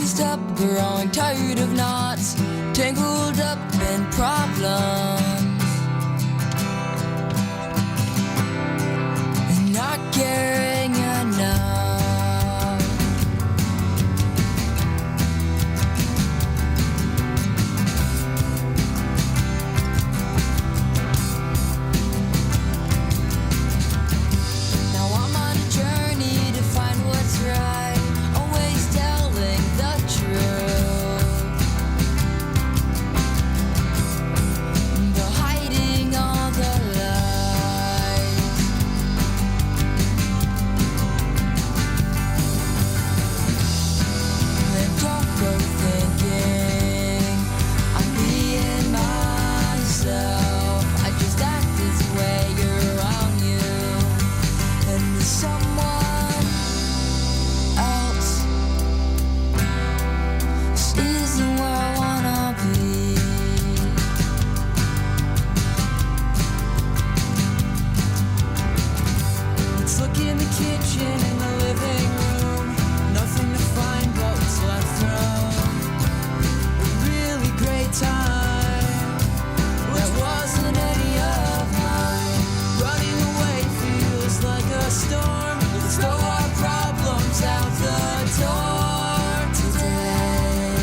used up, growing tired of knots, tangled up in problems, and not caring enough. Now I'm on a journey to find what's right, always telling the truth, but hiding all the lies. And don't go thinking I'm being myself. I just act this way around you, and there's someone else. This isn't where I wanna be. Let's look in the kitchen and the living room. Nothing to find but what's left from a really great time that wasn't any of mine. Running away feels like a storm. Let's throw our problems out the door today.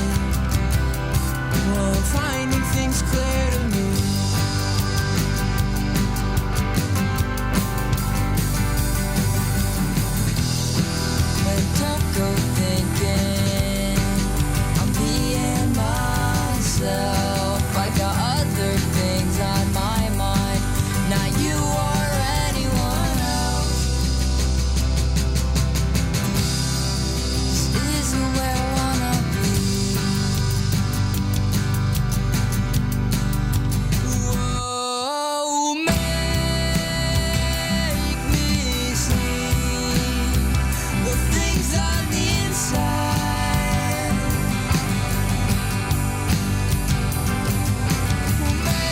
Well, I'm finding things clear to me. And don't go thinking I'm being myself. I got other things on my mind, not you or anyone else. This isn't where I wanna be. Whoa, make me see the things on the inside. Make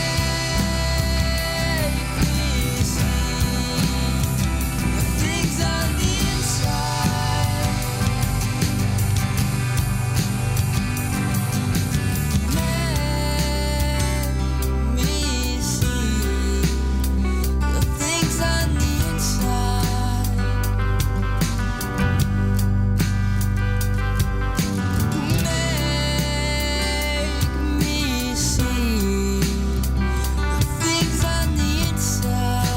me see the things on the inside. Make me see the things on the inside. Make me see the things on the inside.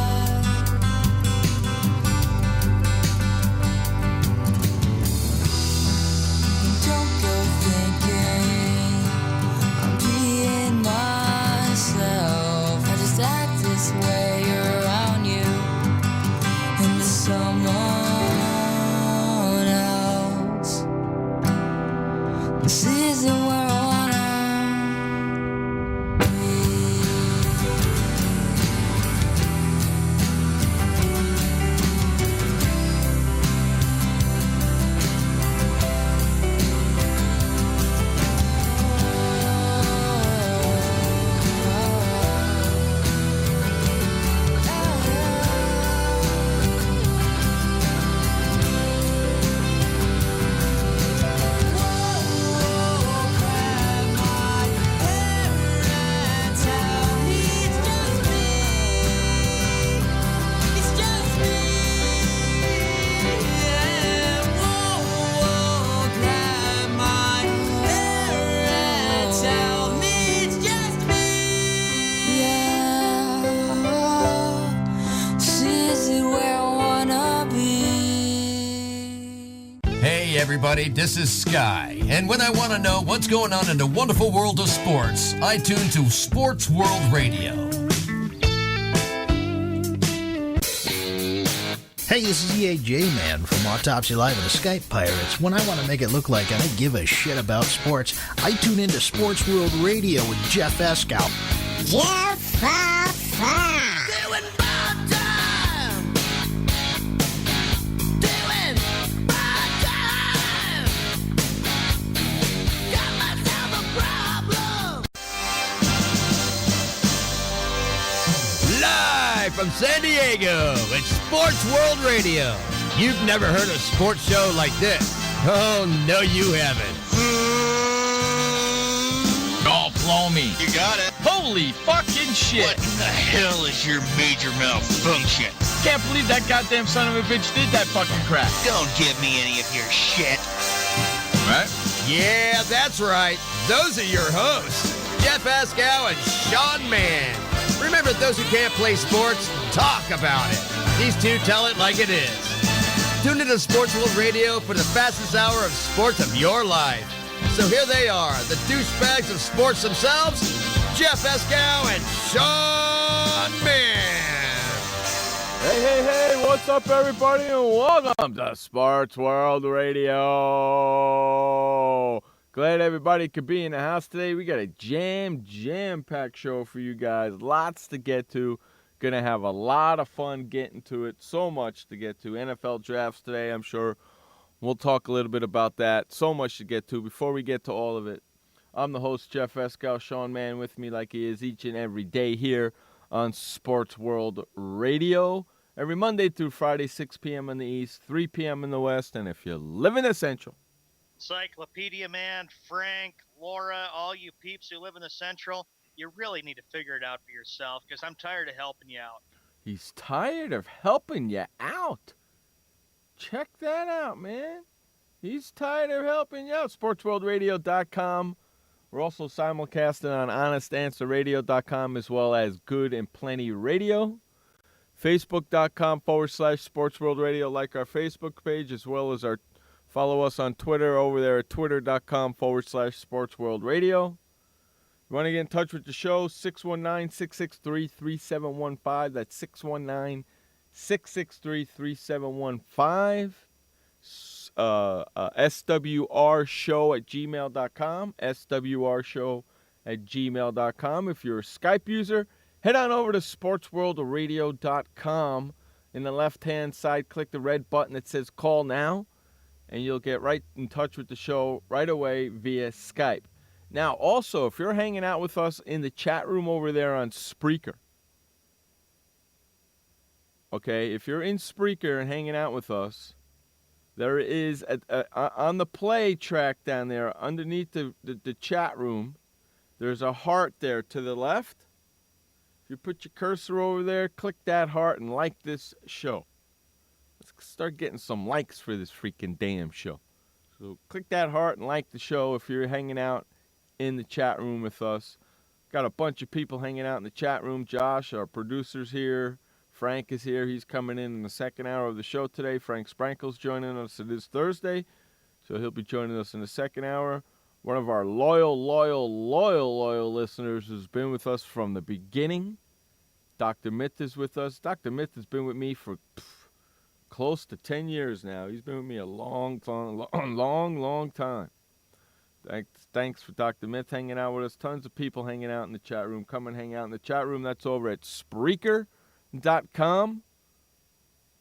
Don't go thinking I'm being myself. I just act this way around you, and there's someone else. This isn't where I wanna be. Hey everybody, this is Sky, and when I want to know what's going on in the wonderful world of sports, I tune to Sports World Radio. Hey, this is EAJ Man from Autopsy Live and the Skype Pirates. When I want to make it look like I give a shit about sports, I tune into Sports World Radio with Jeff Escow. Jeff Doing bad time. Doing bad time. Got myself a problem. Live from San Diego, it's Sports World Radio. You've never heard a sports show like this. Oh, no, you haven't. Oh, blow me. You got it. Holy fucking shit. What the hell is your major malfunction? Can't believe that goddamn son of a bitch did that fucking crap. Don't give me any of your shit. Right? Yeah, that's right. Those are your hosts, Jeff Escow and Sean Mann. Remember, those who can't play sports, talk about it. These two tell it like it is. Tune into Sports World Radio for the fastest hour of sports of your life. So here they are, the douchebags of sports themselves, Jeff Escow and Sean Mann. Hey, what's up, everybody, and welcome to Sports World Radio. Glad everybody could be in the house today. We got a jam-packed show for you guys. Lots to get to. Gonna have a lot of fun getting to it. So much to get to. NFL drafts today, I'm sure. We'll talk a little bit about that. So much to get to. Before we get to all of it, I'm the host, Jeff Escow. Sean Mann with me like he is each and every day here on Sports World Radio. Every Monday through Friday, 6 p.m. in the East, 3 p.m. in the West. And if you live in the Central, Encyclopedia Man, Frank, Laura, all you peeps who live in the Central, you really need to figure it out for yourself because I'm tired of helping you out. he's tired of helping you out. Check that out, man. He's tired of helping you out. SportsWorldRadio.com. We're also simulcasting on HonestAnswerRadio.com as well as Good and Plenty Radio. Facebook.com/SportsWorldRadio. Like our Facebook page as well as follow us on Twitter over there at Twitter.com/SportsWorldRadio. You want to get in touch with the show, 619-663-3715. That's 619-663-3715. SWRshow@gmail.com. SWRshow@gmail.com. If you're a Skype user, head on over to SportsWorldRadio.com. In the left-hand side, click the red button that says Call Now, and you'll get right in touch with the show right away via Skype. Now, also, if you're hanging out with us in the chat room over there on Spreaker, okay, if you're in Spreaker and hanging out with us, there is, on the play track down there, underneath the chat room, there's a heart there to the left. If you put your cursor over there, click that heart and like this show. Let's start getting some likes for this freaking damn show. So click that heart and like the show if you're hanging out in the chat room with us. Got a bunch of people hanging out in the chat room. Josh, our producer's here. Frank is here. He's coming in the second hour of the show today. Frank Sprankle's joining us. It is Thursday, so he'll be joining us in the second hour. One of our loyal listeners who's been with us from the beginning. Dr. Myth is with us. Dr. Myth has been with me for close to 10 years now. He's been with me a long time. Thanks for Dr. Myth hanging out with us. Tons of people hanging out in the chat room. Come and hang out in the chat room. That's over at Spreaker.com.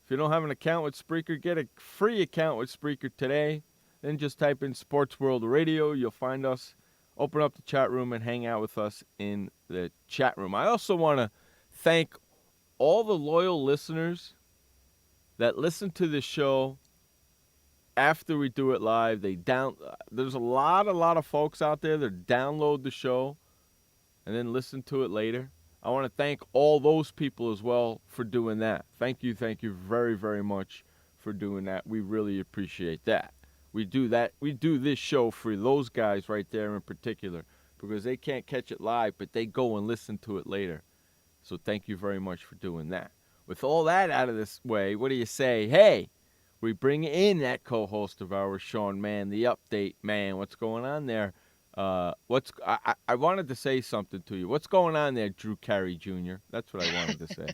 If you don't have an account with Spreaker, get a free account with Spreaker today. Then just type in Sports World Radio. You'll find us. Open up the chat room and hang out with us in the chat room. I also want to thank all the loyal listeners that listen to the show after we do it live. There's a lot of folks out there that download the show and then listen to it later. I want to thank all those people as well for doing that. Thank you very, very much for doing that. We really appreciate that. We do this show for those guys right there in particular because they can't catch it live, but they go and listen to it later. So thank you very much for doing that. With all that out of this way, what do you say? Hey, we bring in that co-host of ours, Sean Mann, the update man. What's going on there? I wanted to say something to you. What's going on there, Drew Carey Jr.? That's what I wanted to say.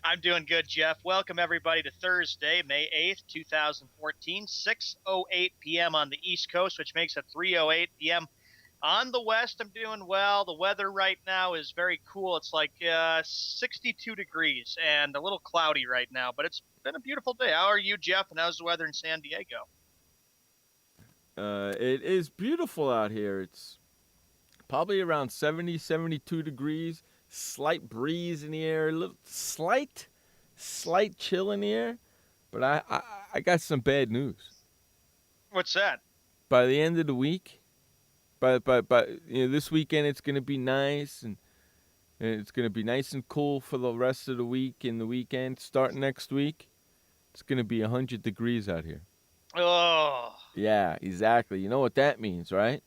I'm doing good, Jeff. Welcome, everybody, to Thursday, May 8th, 2014, 6:08 p.m. on the East Coast, which makes it 3:08 p.m. on the West. I'm doing well. The weather right now is very cool. It's like 62 degrees and a little cloudy right now, but it's been a beautiful day. How are you, Jeff, and how's the weather in San Diego? It is beautiful out here. It's probably around 70, 72 degrees. Slight breeze in the air. A little slight chill in the air. But I got some bad news. What's that? By the end of the week, But this weekend it's going to be nice, and it's going to be nice and cool for the rest of the week and the weekend. Starting next week, it's going to be 100 degrees out here. Oh. Yeah, exactly. You know what that means, right?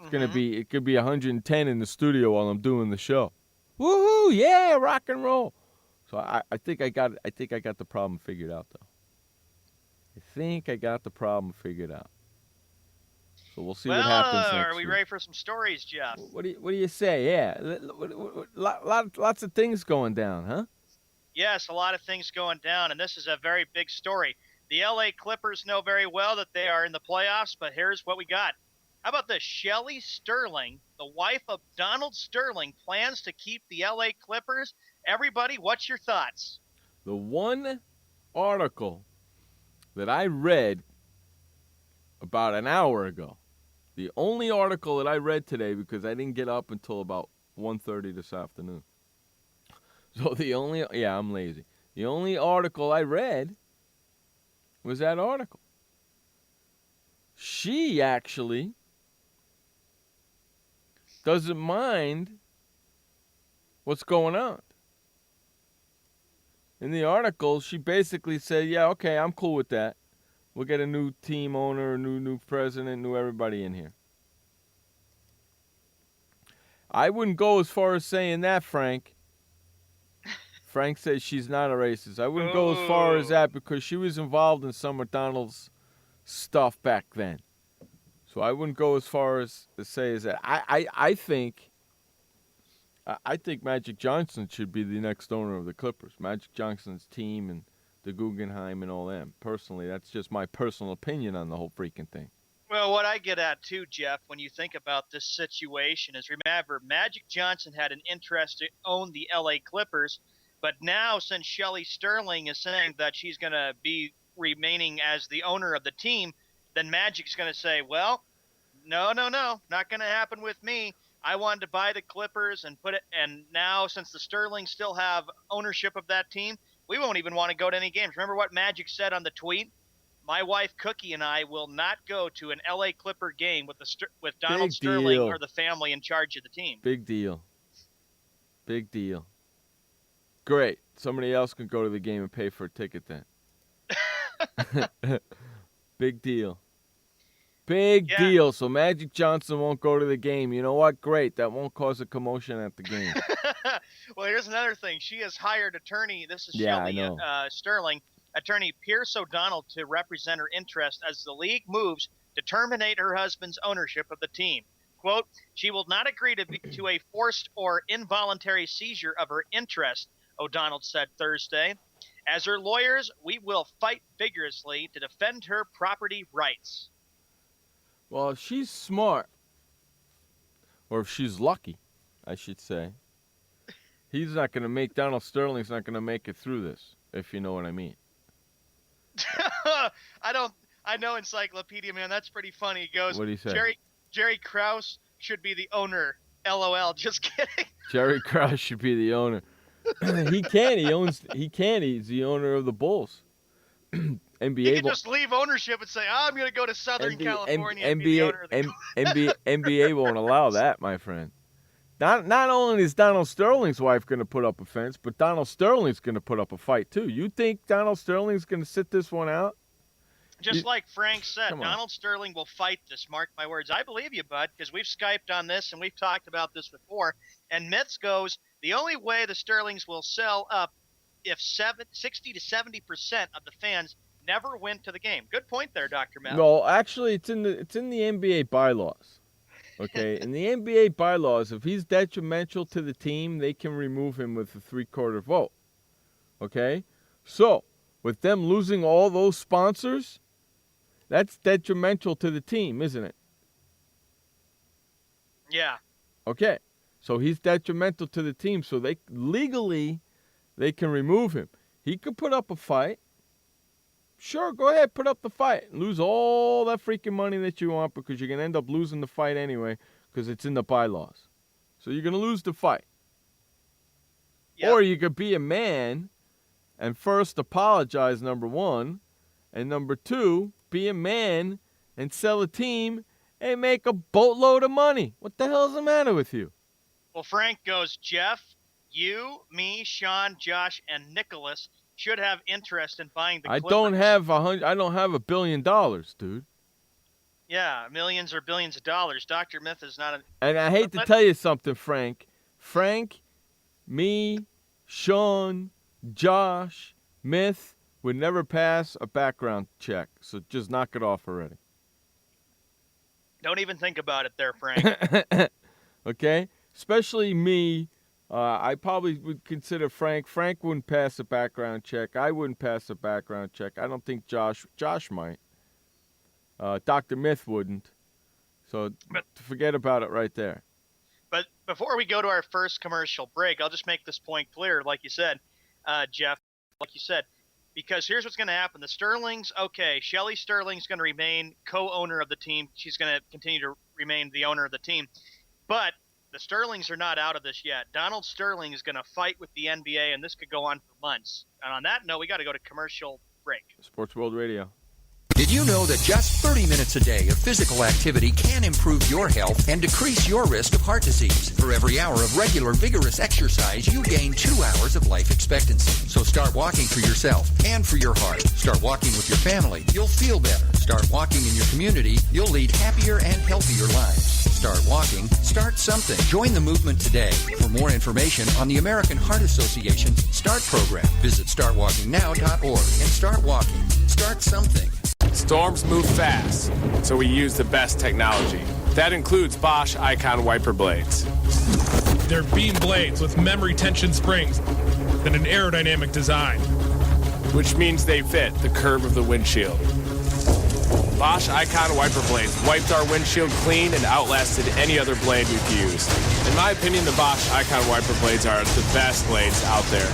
It's going to be, it could be 110 in the studio while I'm doing the show. Woohoo! Yeah, rock and roll. So I think I got the problem figured out, though. I think I got the problem figured out. So we'll see what happens next are we week. ready for some stories, Jeff? What do you say? Yeah, lots of things going down, huh? Yes, a lot of things going down, and this is a very big story. The LA Clippers know very well that they are in the playoffs, but here's what we got. How about this? Shelley Sterling, the wife of Donald Sterling, plans to keep the LA Clippers. Everybody, what's your thoughts? The one article that I read about an hour ago, the only article that I read today, because I didn't get up until about 1:30 this afternoon. So I'm lazy. The only article I read was that article. She actually doesn't mind what's going on. In the article, she basically said, yeah, okay, I'm cool with that. We'll get a new team owner, a new president, new everybody in here. I wouldn't go as far as saying that, Frank. Frank says she's not a racist. I wouldn't go as far as that because she was involved in some of Donald's stuff back then. So I wouldn't go as far as to say as that. I think Magic Johnson should be the next owner of the Clippers. Magic Johnson's team and the Guggenheim and all them. Personally, that's just my personal opinion on the whole freaking thing. Well, what I get at too, Jeff, when you think about this situation is, remember, Magic Johnson had an interest to own the LA Clippers, but now since Shelley Sterling is saying that she's going to be remaining as the owner of the team, then Magic's going to say, well, no, not going to happen with me. I wanted to buy the Clippers and put it, and now since the Sterlings still have ownership of that team, we won't even want to go to any games. Remember what Magic said on the tweet? My wife Cookie and I will not go to an LA Clipper game with Donald Sterling or the family in charge of the team. Big deal. Great. Somebody else can go to the game and pay for a ticket then. Big deal. Big deal. So Magic Johnson won't go to the game. You know what? Great. That won't cause a commotion at the game. Well, here's another thing. She has hired attorney. This is Shelley Sterling. Attorney Pierce O'Donnell to represent her interest as the league moves to terminate her husband's ownership of the team. Quote, she will not agree to a forced or involuntary seizure of her interest, O'Donnell said Thursday. As her lawyers, we will fight vigorously to defend her property rights. Well, if she's smart, or if she's lucky, I should say, Donald Sterling's not going to make it through this, if you know what I mean. I know Encyclopedia Man. That's pretty funny. He goes, what do you say? Jerry Krause should be the owner. LOL. Just kidding. Jerry Krause should be the owner. He can. He's the owner of the Bulls. NBA. He can just leave ownership and say, I'm going to go to Southern California and be the owner of the NBA won't allow that, my friend. Not only is Donald Sterling's wife going to put up a fence, but Donald Sterling's going to put up a fight, too. You think Donald Sterling's going to sit this one out? Just like Frank said, Donald Sterling will fight this. Mark my words. I believe you, bud, because we've Skyped on this and we've talked about this before. And myths goes, the only way the Sterlings will sell up if 60 to 70% of the fans never went to the game. Good point there, Dr. Mel. No, actually, it's in the NBA bylaws. Okay, in the NBA bylaws, if he's detrimental to the team, they can remove him with a 3/4 vote. Okay? So, with them losing all those sponsors, that's detrimental to the team, isn't it? Yeah. Okay. So he's detrimental to the team, so they can remove him. He could put up a fight. Sure, go ahead, put up the fight. Lose all that freaking money that you want because you're going to end up losing the fight anyway because it's in the bylaws. So you're going to lose the fight. Yep. Or you could be a man and first apologize, number one, and number two, be a man and sell a team They make a boatload of money. What the hell's the matter with you? Well, Frank goes, Jeff, you, me, Sean, Josh, and Nicholas should have interest in buying the Clippers. I don't have $1 billion, dude. Yeah, millions or billions of dollars. Dr. Myth is not a... And I hate to tell you something, Frank. Frank, me, Sean, Josh, Myth would never pass a background check. So just knock it off already. Don't even think about it there, Frank. Okay? Especially me. I probably would consider Frank. Frank wouldn't pass a background check. I wouldn't pass a background check. I don't think Josh might. Dr. Myth wouldn't. So forget about it right there. But before we go to our first commercial break, I'll just make this point clear, like you said, Jeff, because here's what's going to happen. The Sterlings, okay, Shelly Sterling's going to remain co-owner of the team. She's going to continue to remain the owner of the team. But the Sterlings are not out of this yet. Donald Sterling is going to fight with the NBA, and this could go on for months. And on that note, we got to go to commercial break. Sports World Radio. Did you know that just 30 minutes a day of physical activity can improve your health and decrease your risk of heart disease? For every hour of regular, vigorous exercise, you gain 2 hours of life expectancy. So start walking for yourself and for your heart. Start walking with your family. You'll feel better. Start walking in your community. You'll lead happier and healthier lives. Start walking. Start something. Join the movement today. For more information on the American Heart Association's START program, visit startwalkingnow.org and start walking. Start something. Storms move fast, so we use the best technology. That includes Bosch Icon wiper blades. They're beam blades with memory tension springs and an aerodynamic design, which means they fit the curve of the windshield. Bosch Icon wiper blades wiped our windshield clean and outlasted any other blade we've used. In my opinion, the Bosch Icon wiper blades are the best blades out there.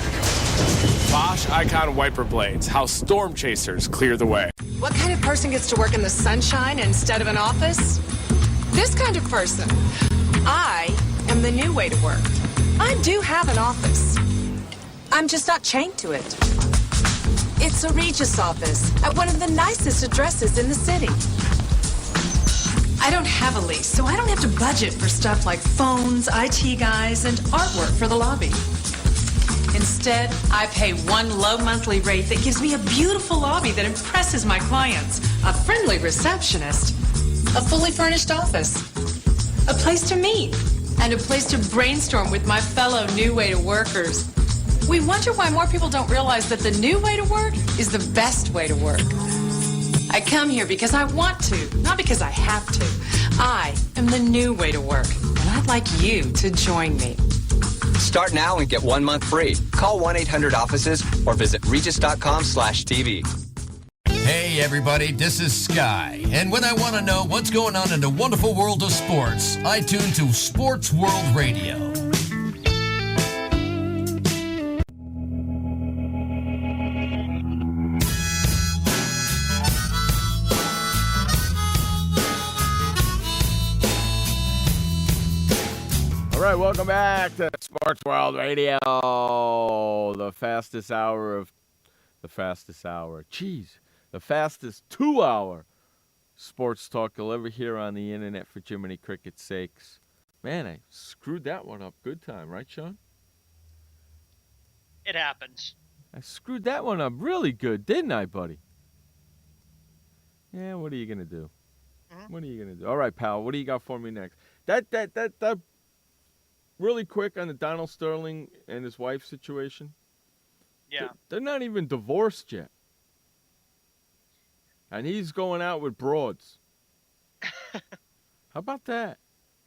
Bosch Icon wiper blades, how storm chasers clear the way. What kind of person gets to work in the sunshine instead of an office? This kind of person. I am the new way to work. I do have an office. I'm just not chained to it. It's a Regis office at one of the nicest addresses in the city. I don't have a lease, so I don't have to budget for stuff like phones, IT guys, and artwork for the lobby. Instead, I pay one low monthly rate that gives me a beautiful lobby that impresses my clients, a friendly receptionist, a fully furnished office, a place to meet, and a place to brainstorm with my fellow new way to workers. We wonder why more people don't realize that the new way to work is the best way to work. I come here because I want to, not because I have to. I am the new way to work, and I'd like you to join me. Start now and get 1 month free. Call 1-800-OFFICES or visit regis.com/TV. Hey everybody, this is Sky. And when I want to know what's going on in the wonderful world of sports, I tune to Sports World Radio. All right, welcome back to Sports World Radio, the fastest 2-hour sports talk you'll ever hear on the internet for Jiminy Cricket's sakes. Man, I screwed that one up good time, right, Sean? It happens. I screwed that one up really good, didn't I, buddy? Yeah, what are you going to do? Mm-hmm. What are you going to do? All right, pal, what do you got for me next? That really quick on the Donald Sterling and his wife situation. Yeah. They're not even divorced yet. And he's going out with broads. How about that?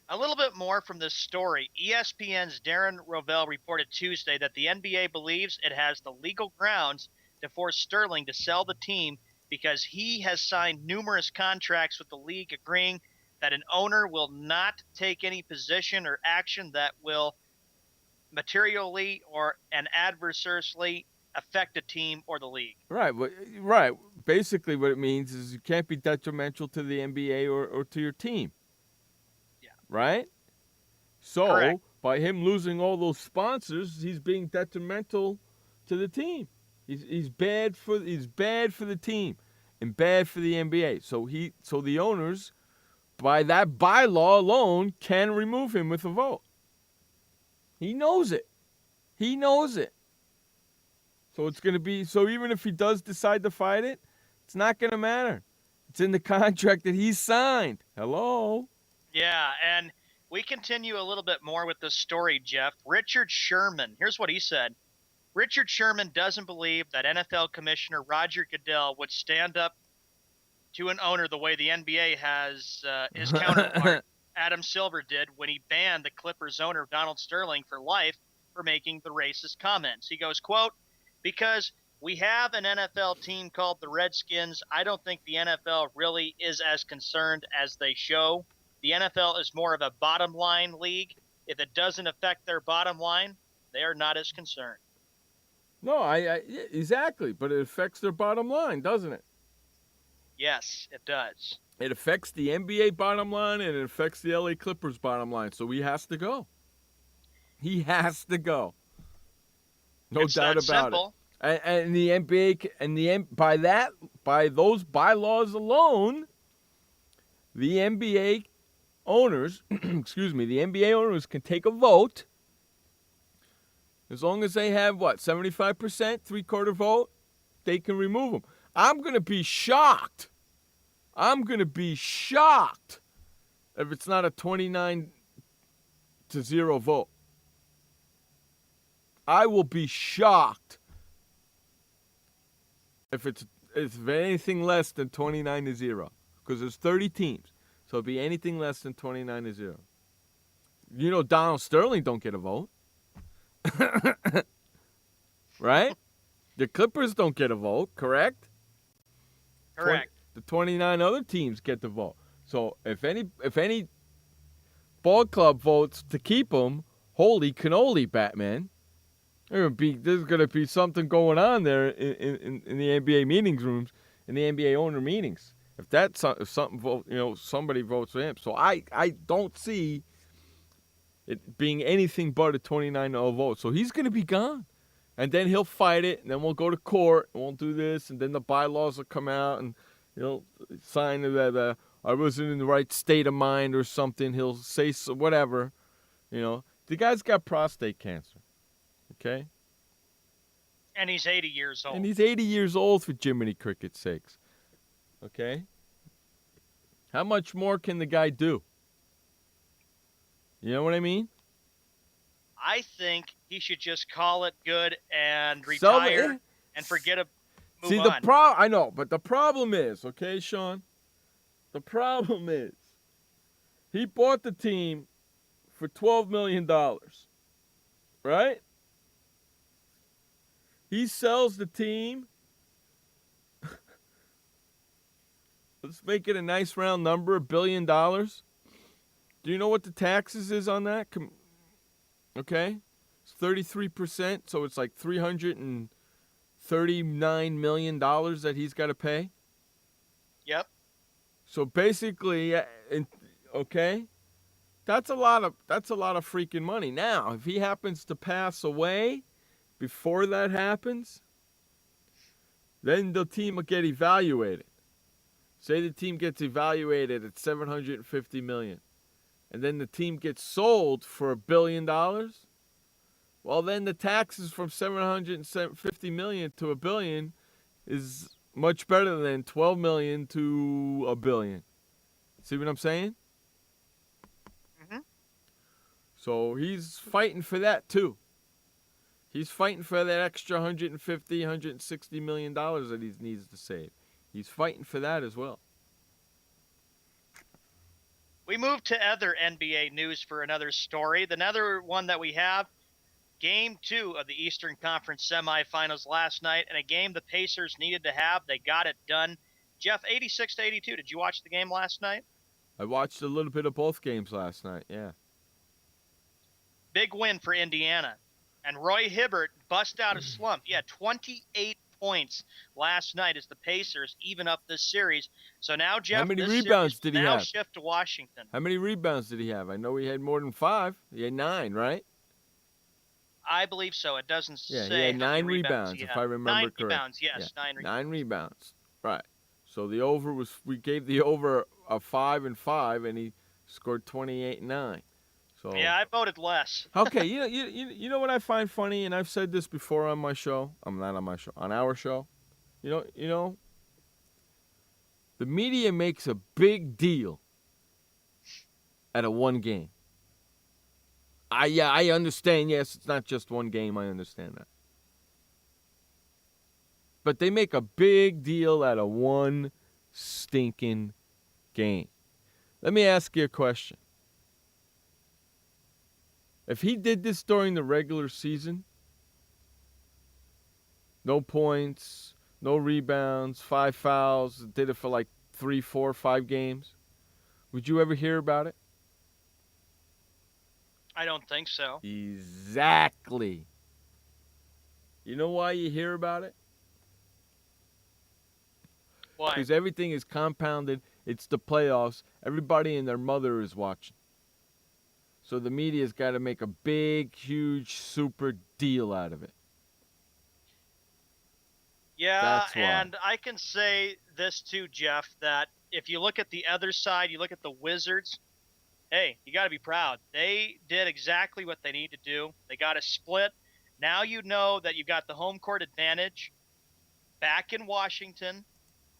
A little bit more from this story. ESPN's Darren Rovell reported Tuesday that the NBA believes it has the legal grounds to force Sterling to sell the team because he has signed numerous contracts with the league agreeing that an owner will not take any position or action that will materially or adversely affect a team or the league. Right. Right. Basically what it means is you can't be detrimental to the NBA or to your team. Yeah. Right? So, correct. By him losing all those sponsors, he's being detrimental to the team. He's bad for the team and bad for the NBA. So the owners by that bylaw alone, can remove him with a vote. He knows it. He knows it. So it's going to be, so even if he does decide to fight it, it's not going to matter. It's in the contract that he signed. Hello? Yeah, and we continue a little bit more with this story, Jeff. Richard Sherman, here's what he said. Richard Sherman doesn't believe that NFL Commissioner Roger Goodell would stand up to an owner the way the NBA has his counterpart, Adam Silver, did when he banned the Clippers owner, Donald Sterling, for life for making the racist comments. He goes, quote, because we have an NFL team called the Redskins, I don't think the NFL really is as concerned as they show. The NFL is more of a bottom line league. If it doesn't affect their bottom line, they are not as concerned. No, exactly, but it affects their bottom line, doesn't it? Yes, it does. It affects the NBA bottom line, and it affects the LA Clippers bottom line, so he has to go. He has to go. No It's doubt that about simple. it. And the NBA, and by those bylaws alone, the NBA owners, excuse me, the NBA owners can take a vote. As long as they have, 75%, three-quarter vote, they can remove them. I'm going to be shocked. If it's not a 29-0 vote. I will be shocked if it's anything less than 29-0, because there's 30 teams, so it'll be anything less than 29-0. You know, Donald Sterling don't get a vote. Right? The Clippers don't get a vote, correct? Correct. The 29 other teams get the vote. So if any ball club votes to keep him, holy cannoli, Batman. There's gonna be something going on there in the NBA meetings rooms, in the NBA owner meetings. If something vote, somebody votes for him. So I don't see it being anything but a 29-0 vote. So he's going to be gone. And then he'll fight it, and then we'll go to court, and we'll do this, and then the bylaws will come out, and sign that I wasn't in the right state of mind or something. He'll say whatever. The guy's got prostate cancer. Okay? And he's 80 years old. And he's 80 years old, for Jiminy Cricket's sakes. Okay? How much more can the guy do? You know what I mean? I think he should just call it good and retire and forget it. Move on. I know, but the problem is, okay, Sean? The problem is he bought the team for $12 million, right? He sells the team. Let's make it a nice round number, $1 billion. Do you know what the taxes is on that? Okay? It's 33%, so it's like $339 million that he's got to pay. Yep. So basically, okay, that's a lot of freaking money. Now, if he happens to pass away before that happens, then the team will get evaluated. Say the team gets evaluated at $750 million. And then the team gets sold for $1 billion, well, then the taxes from $750 million to $1 billion is much better than $12 million to $1 billion. See what I'm saying? Mm-hmm. So he's fighting for that too. He's fighting for that extra $160 million that he needs to save. He's fighting for that as well. We move to other NBA news for another story. Another one that we have, Game 2 of the Eastern Conference semifinals last night, and a game the Pacers needed to have. They got it done. Jeff, 86-82. Did you watch the game last night? I watched a little bit of both games last night, yeah. Big win for Indiana. And Roy Hibbert bust out a slump. He had 28 points last night as the Pacers even up this series. So now, Jeff, how many rebounds did he have? Now shift to Washington. How many rebounds did he have? I know he had more than 5. He had 9, right? I believe so. It doesn't say. He had 9 rebounds, if I remember correctly. 9 rebounds, yes, yeah. 9 rebounds. 9 rebounds, right. So we gave the over a 5-5, and he scored 28-9. So yeah, I voted less. okay, you know what I find funny, and I've said this before on my show. I'm not on my show, on our show. You know, the media makes a big deal at a one game. I understand. Yes, it's not just one game. I understand that. But they make a big deal out of one stinking game. Let me ask you a question. If he did this during the regular season, no points, no rebounds, 5 fouls, did it for like 3, 4, 5 games, would you ever hear about it? I don't think so. Exactly. You know why you hear about it? Why? Because everything is compounded. It's the playoffs. Everybody and their mother is watching. So the media's got to make a big, huge, super deal out of it. Yeah, That's why. and I can say this too, Jeff, that if you look at the other side, you look at the Wizards, hey, you got to be proud. They did exactly what they need to do. They got a split. Now you know that you got the home court advantage back in Washington.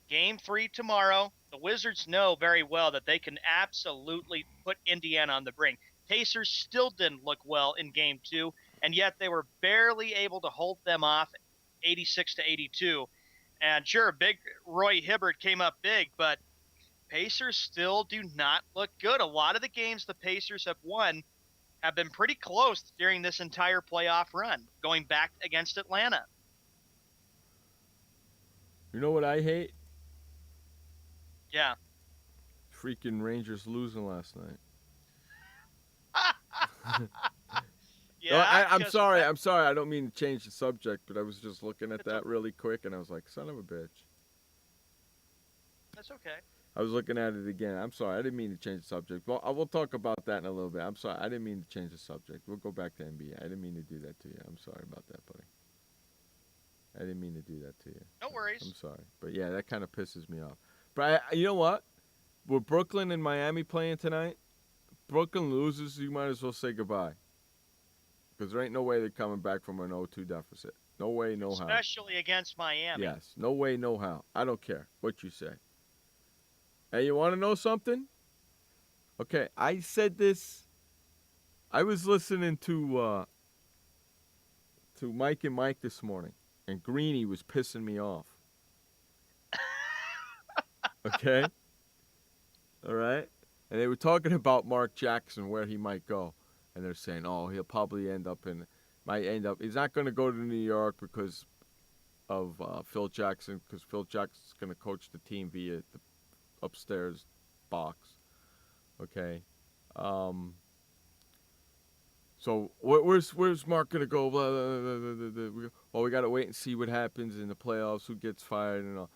Game 3 tomorrow. The Wizards know very well that they can absolutely put Indiana on the brink. Pacers still didn't look well in Game 2, and yet they were barely able to hold them off 86-82. And sure, big Roy Hibbert came up big, but Pacers still do not look good. A lot of the games the Pacers have won have been pretty close during this entire playoff run, going back against Atlanta. You know what I hate? Yeah. Freaking Rangers losing last night. Yeah, No, I'm sorry. I'm sorry. I don't mean to change the subject, but I was just looking at that really quick, and I was like, son of a bitch. That's okay. I was looking at it again. I'm sorry. I didn't mean to change the subject. Well, I will talk about that in a little bit. I'm sorry. I didn't mean to change the subject. We'll go back to NBA. I didn't mean to do that to you. I'm sorry about that, buddy. I didn't mean to do that to you. No worries. I'm sorry. But, yeah, that kind of pisses me off. But you know what? With Brooklyn and Miami playing tonight, Brooklyn loses, you might as well say goodbye. Because there ain't no way they're coming back from an 0-2 deficit. No way, no how. Especially against Miami. Yes. No way, no how. I don't care what you say. Hey, you want to know something? Okay, I said this. I was listening to Mike and Mike this morning, and Greeny was pissing me off. Okay? All right? And they were talking about Mark Jackson, where he might go. And they're saying, oh, he'll probably he's not going to go to New York because of Phil Jackson, because Phil Jackson's going to coach the team via the upstairs box. Okay? So where's Mark going to go? Blah, blah, blah, blah. Well, we got to wait and see what happens in the playoffs, who gets fired and all.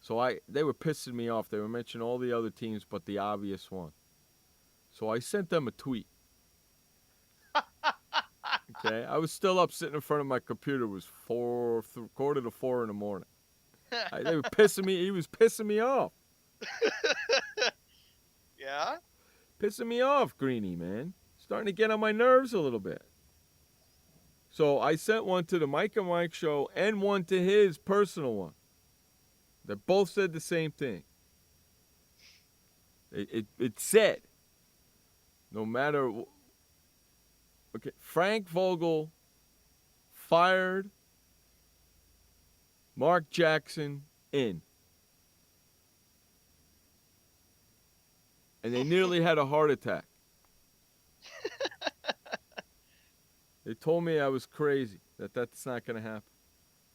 So they were pissing me off. They were mentioning all the other teams but the obvious one. So I sent them a tweet. Okay, I was still up sitting in front of my computer. It was 3:45 in the morning. They were pissing me. He was pissing me off. Yeah? Pissing me off, Greeny, man. Starting to get on my nerves a little bit. So I sent one to the Mike and Mike show and one to his personal one. They both said the same thing. It said, no matter... Okay, Frank Vogel fired, Mark Jackson in. And they nearly had a heart attack. They told me I was crazy, that's not going to happen.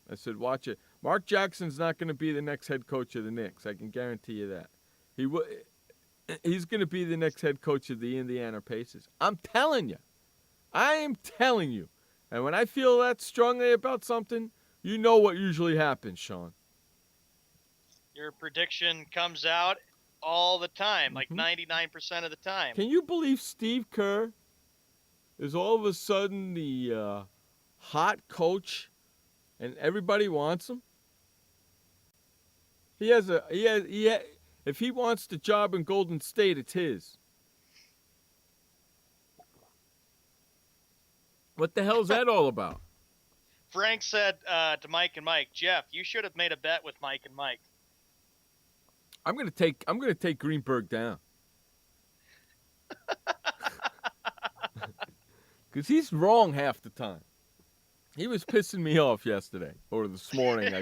I said, watch it. Mark Jackson's not going to be the next head coach of the Knicks. I can guarantee you that. He's going to be the next head coach of the Indiana Pacers. I'm telling you. I am telling you. And when I feel that strongly about something, you know what usually happens, Sean. Your prediction comes out all the time, like 99% of the time. Can you believe Steve Kerr is all of a sudden the hot coach and everybody wants him? If he wants the job in Golden State, it's his. What the hell is that all about? Frank said to Mike and Mike, Jeff, you should have made a bet with Mike and Mike. I'm gonna take Greenberg down. Because he's wrong half the time. He was pissing me off yesterday, or this morning,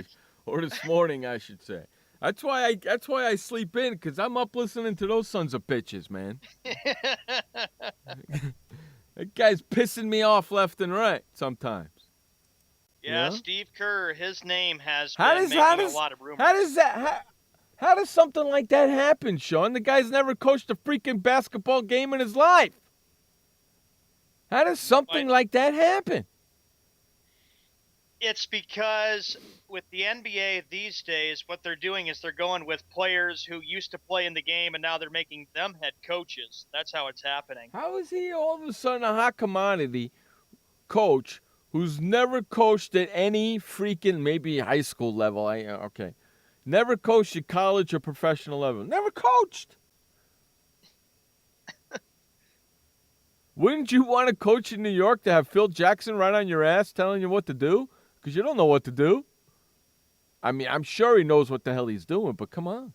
I should say. That's why I sleep in, because I'm up listening to those sons of bitches, man. That guy's pissing me off left and right sometimes. Yeah, you know? Steve Kerr, his name has been making a lot of rumors. How does something like that happen, Sean? The guy's never coached a freaking basketball game in his life. How does something like that happen? It's because with the NBA these days, what they're doing is they're going with players who used to play in the game, and now they're making them head coaches. That's how it's happening. How is he all of a sudden a hot commodity coach who's never coached at any freaking maybe high school level? Never coached at college or professional level. Never coached. Wouldn't you want to coach in New York to have Phil Jackson right on your ass telling you what to do? Because you don't know what to do. I mean, I'm sure he knows what the hell he's doing, but come on.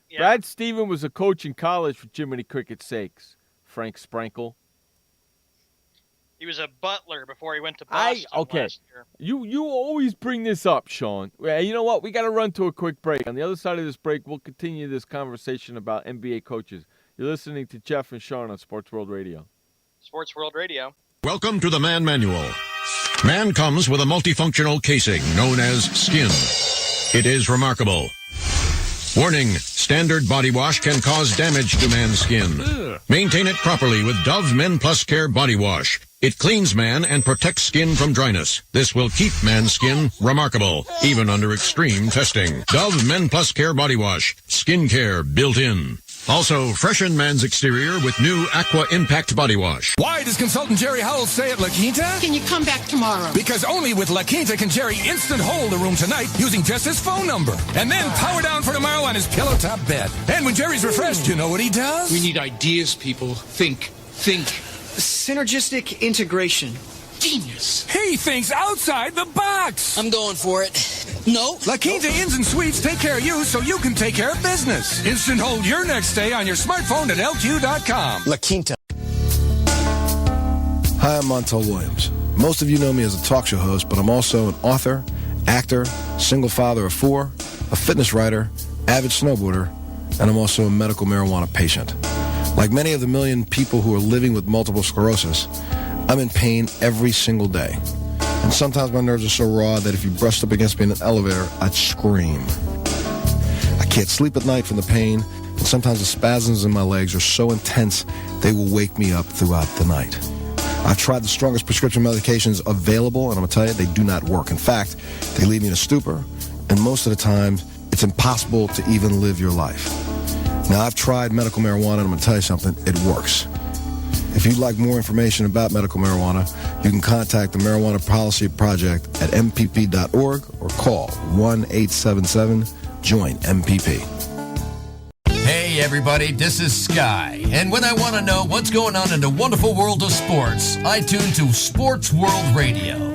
Yeah. Brad Stevens was a coach in college for Jiminy Cricket's sakes. Frank Sprankle. He was a butler before he went to Boston last year. You always bring this up, Sean. You know what? We got to run to a quick break. On the other side of this break, we'll continue this conversation about NBA coaches. You're listening to Jeff and Sean on Sports World Radio. Sports World Radio. Welcome to the Man Manual. Man comes with a multifunctional casing known as skin. It is remarkable. Warning, standard body wash can cause damage to man's skin. Maintain it properly with Dove Men Plus Care Body Wash. It cleans man and protects skin from dryness. This will keep man's skin remarkable, even under extreme testing. Dove Men Plus Care Body Wash. Skin care built in. Also, freshen man's exterior with new Aqua Impact Body Wash. Why does consultant Jerry Howell stay at La Quinta? Can you come back tomorrow? Because only with La Quinta can Jerry instant hold the room tonight using just his phone number. And then power down for tomorrow on his pillow top bed. And when Jerry's refreshed, you know what he does? We need ideas, people. Think. Synergistic integration. Genius. He thinks outside the box. I'm going for it. No. La Quinta Inns and Suites take care of you so you can take care of business. Instant hold your next stay on your smartphone at LQ.com. La Quinta. Hi, I'm Montel Williams. Most of you know me as a talk show host, but I'm also an author, actor, single father of 4, a fitness writer, avid snowboarder, and I'm also a medical marijuana patient. Like many of the million people who are living with multiple sclerosis, I'm in pain every single day. And sometimes my nerves are so raw that if you brushed up against me in an elevator, I'd scream. I can't sleep at night from the pain, and sometimes the spasms in my legs are so intense they will wake me up throughout the night. I've tried the strongest prescription medications available, and I'm going to tell you, they do not work. In fact, they leave me in a stupor, and most of the time, it's impossible to even live your life. Now, I've tried medical marijuana, and I'm going to tell you something, it works. If you'd like more information about medical marijuana, you can contact the Marijuana Policy Project at mpp.org or call 1-877-JOIN-MPP. Hey everybody, this is Sky, and when I want to know what's going on in the wonderful world of sports, I tune to Sports World Radio.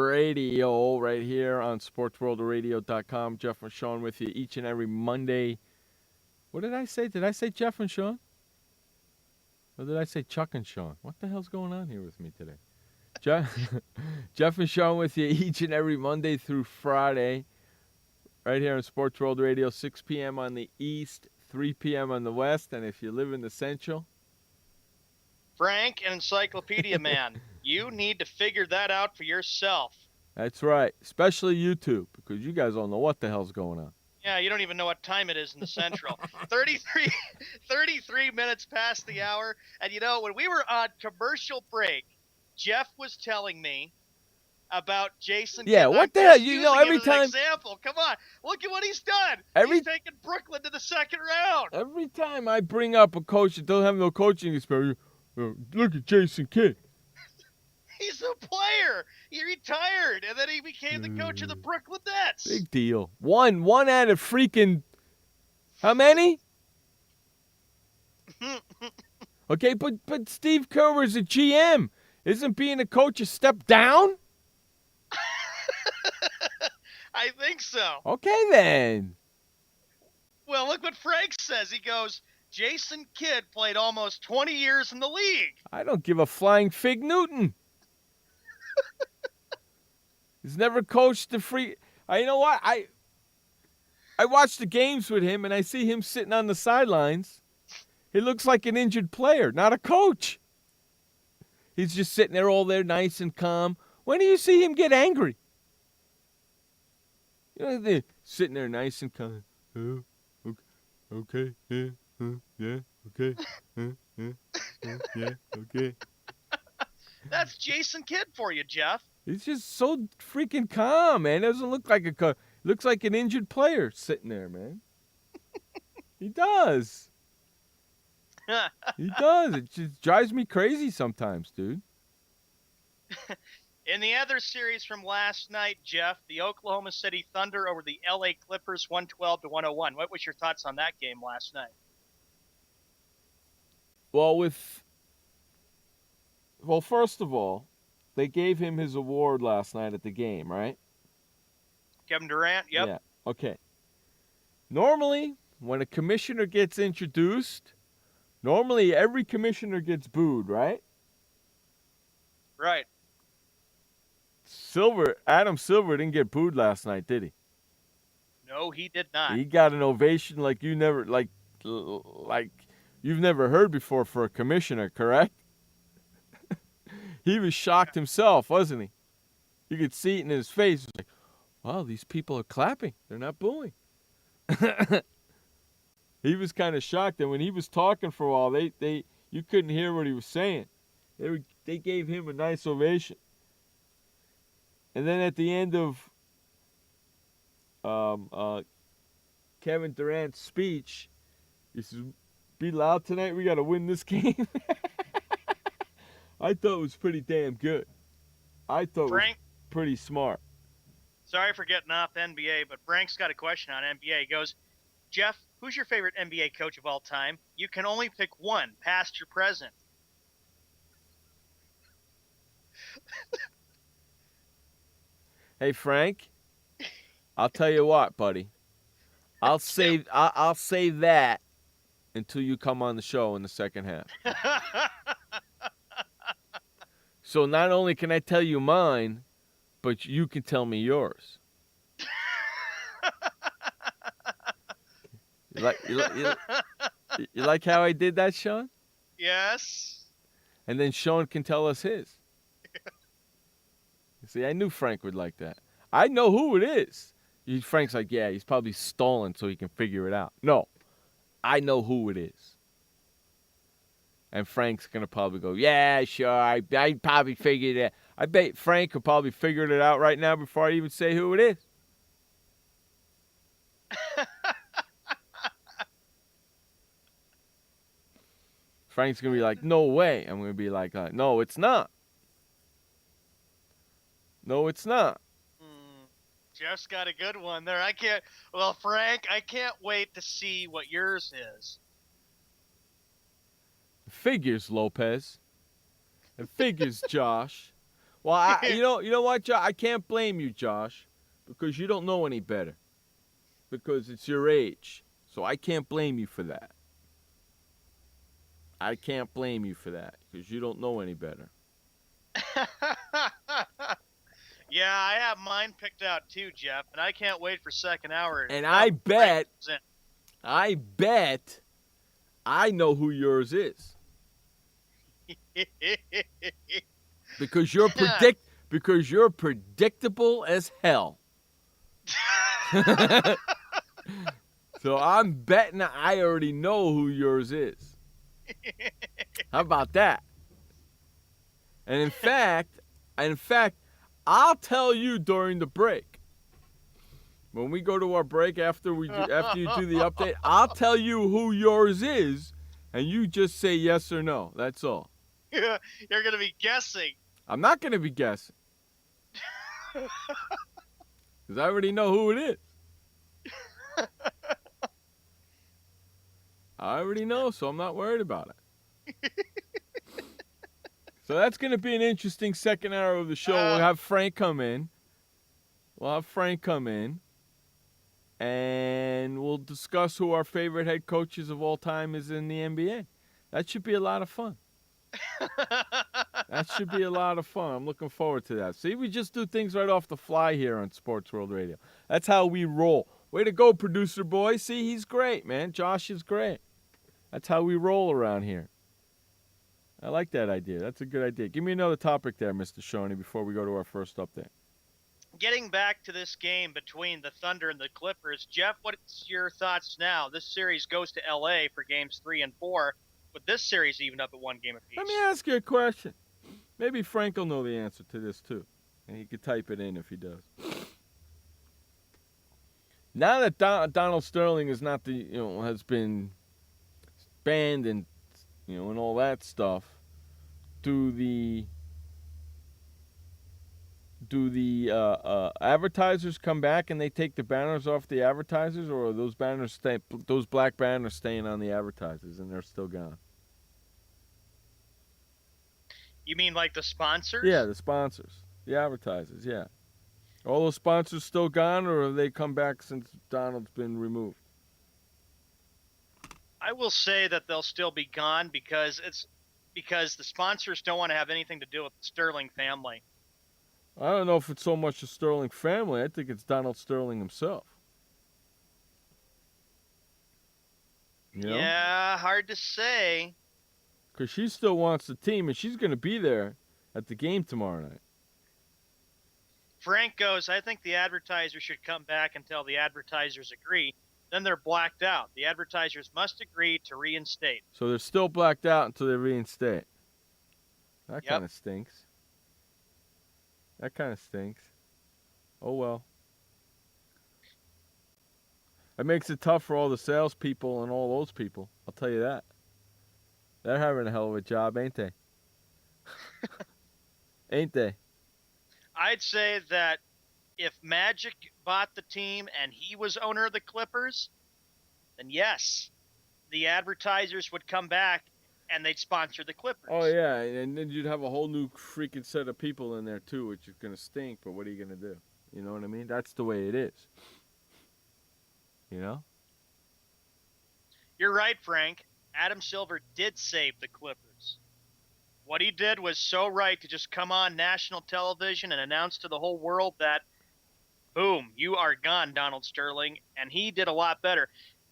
Radio right here on SportsWorldRadio.com. Jeff and Sean with you each and every Monday. What did I say? Did I say Jeff and Sean? Or did I say Chuck and Sean? What the hell's going on here with me today? Jeff and Sean with you each and every Monday through Friday right here on Sports World Radio, 6 p.m. on the East, 3 p.m. on the West. And if you live in the Central, Frank, Encyclopedia Man, you need to figure that out for yourself. That's right, especially YouTube, because you guys don't know what the hell's going on. Yeah, you don't even know what time it is in the Central. 33 minutes past the hour. And, you know, when we were on commercial break, Jeff was telling me about Jason Yeah, Kidd. what I'm the hell? just You know, using every him as an time- example. Come on. Look at what he's done. Every- He's taken Brooklyn to the second round. Every time I bring up a coach that doesn't have no coaching experience, look at Jason Kidd. He's a player. He retired, and then he became the coach of the Brooklyn Nets. Big deal. One out of freaking, how many? Okay, but Steve Kerr is a GM. Isn't being a coach a step down? I think so. Okay, then. Well, look what Frank says. He goes, Jason Kidd played almost 20 years in the league. I don't give a flying fig Newton. He's never coached the free. You know what? I watch the games with him, and I see him sitting on the sidelines. He looks like an injured player, not a coach. He's just sitting there all there nice and calm. When do you see him get angry? You know, they're sitting there nice and calm. Okay, yeah, okay, yeah, okay. That's Jason Kidd for you, Jeff. He's just so freaking calm, man. Doesn't look like a looks like an injured player sitting there, man. He does. He does. It just drives me crazy sometimes, dude. In the other series from last night, Jeff, the Oklahoma City Thunder over the LA Clippers 112-101. What was your thoughts on that game last night? Well, first of all, they gave him his award last night at the game, right? Kevin Durant, yep. Yeah, okay. Normally, when a commissioner gets introduced, normally every commissioner gets booed, right? Right. Adam Silver didn't get booed last night, did he? No, he did not. He got an ovation like you've never heard before for a commissioner, correct? He was shocked himself, wasn't he? You could see it in his face. He was like, wow, these people are clapping. They're not booing. He was kind of shocked, and when he was talking for a while, you couldn't hear what he was saying. They gave him a nice ovation. And then at the end of Kevin Durant's speech, he says, be loud tonight. We got to win this game. I thought it was pretty damn good. I thought Frank, it was pretty smart. Sorry for getting off NBA, but Frank's got a question on NBA. He goes, Jeff, who's your favorite NBA coach of all time? You can only pick one, past or present. Hey, Frank, I'll tell you what, buddy. I'll save that until you come on the show in the second half. So not only can I tell you mine, but you can tell me yours. You like how I did that, Sean? Yes. And then Sean can tell us his. See, I knew Frank would like that. I know who it is. Frank's like, yeah, he's probably stalling so he can figure it out. No, I know who it is. And Frank's going to probably go, yeah, sure, I probably figured it. I bet Frank could probably figure it out right now before I even say who it is. Frank's going to be like, no way. I'm going to be like, no, it's not. No, it's not. Jeff's got a good one there. Frank, I can't wait to see what yours is. Figures, Lopez. It figures, Josh. Well, you know what, Josh? I can't blame you, Josh, because you don't know any better. Because it's your age. So I can't blame you for that. I can't blame you for that because you don't know any better. Yeah, I have mine picked out too, Jeff, and I can't wait for second hour. And I bet I know who yours is. Because you're predictable as hell. So I'm betting I already know who yours is. How about that? And in fact, I'll tell you during the break. When we go to our break after you do the update, I'll tell you who yours is, and you just say yes or no. That's all. You're going to be guessing. I'm not going to be guessing. Because I already know who it is. I already know, so I'm not worried about it. So that's going to be an interesting second hour of the show. We'll have Frank come in. And we'll discuss who our favorite head coaches of all time is in the NBA. That should be a lot of fun. I'm looking forward to that. See, we just do things right off the fly here on Sports World Radio. That's how we roll. Way to go, producer boy. See, he's great, man. Josh is great. That's how we roll around here. I like that idea. That's a good idea. Give me another topic there, Mr. Shoney, before we go to our first update. Getting back to this game between the Thunder and the Clippers, Jeff, what's your thoughts now? This series goes to L.A. for games 3 and 4, with this series even up at one game apiece. Let me ask you a question. Maybe Frank will know the answer to this, too. And he could type it in if he does. Now that Donald Sterling is not has been banned and, and all that stuff, do the advertisers come back and they take the banners off the advertisers, or are those black banners staying on the advertisers and they're still gone? You mean like the sponsors? Yeah, the sponsors, the advertisers. Yeah, all those sponsors still gone, or have they come back since Donald's been removed? I will say that they'll still be gone because the sponsors don't want to have anything to do with the Sterling family. I don't know if it's so much the Sterling family. I think it's Donald Sterling himself. Yeah, hard to say. Because she still wants the team, and she's going to be there at the game tomorrow night. Frank goes, I think the advertisers should come back until the advertisers agree. Then they're blacked out. The advertisers must agree to reinstate. So they're still blacked out until they reinstate. That kind of stinks. Oh, well. It makes it tough for all the salespeople and all those people. I'll tell you that. They're having a hell of a job, ain't they? Ain't they? I'd say that if Magic bought the team and he was owner of the Clippers, then yes, the advertisers would come back and they'd sponsor the Clippers. Oh, yeah, and then you'd have a whole new freaking set of people in there, too, which is going to stink, but what are you going to do? You know what I mean? That's the way it is. You know? You're right, Frank. Adam Silver did save the Clippers. What he did was so right to just come on national television and announce to the whole world that, boom, you are gone, Donald Sterling, and he did a lot better.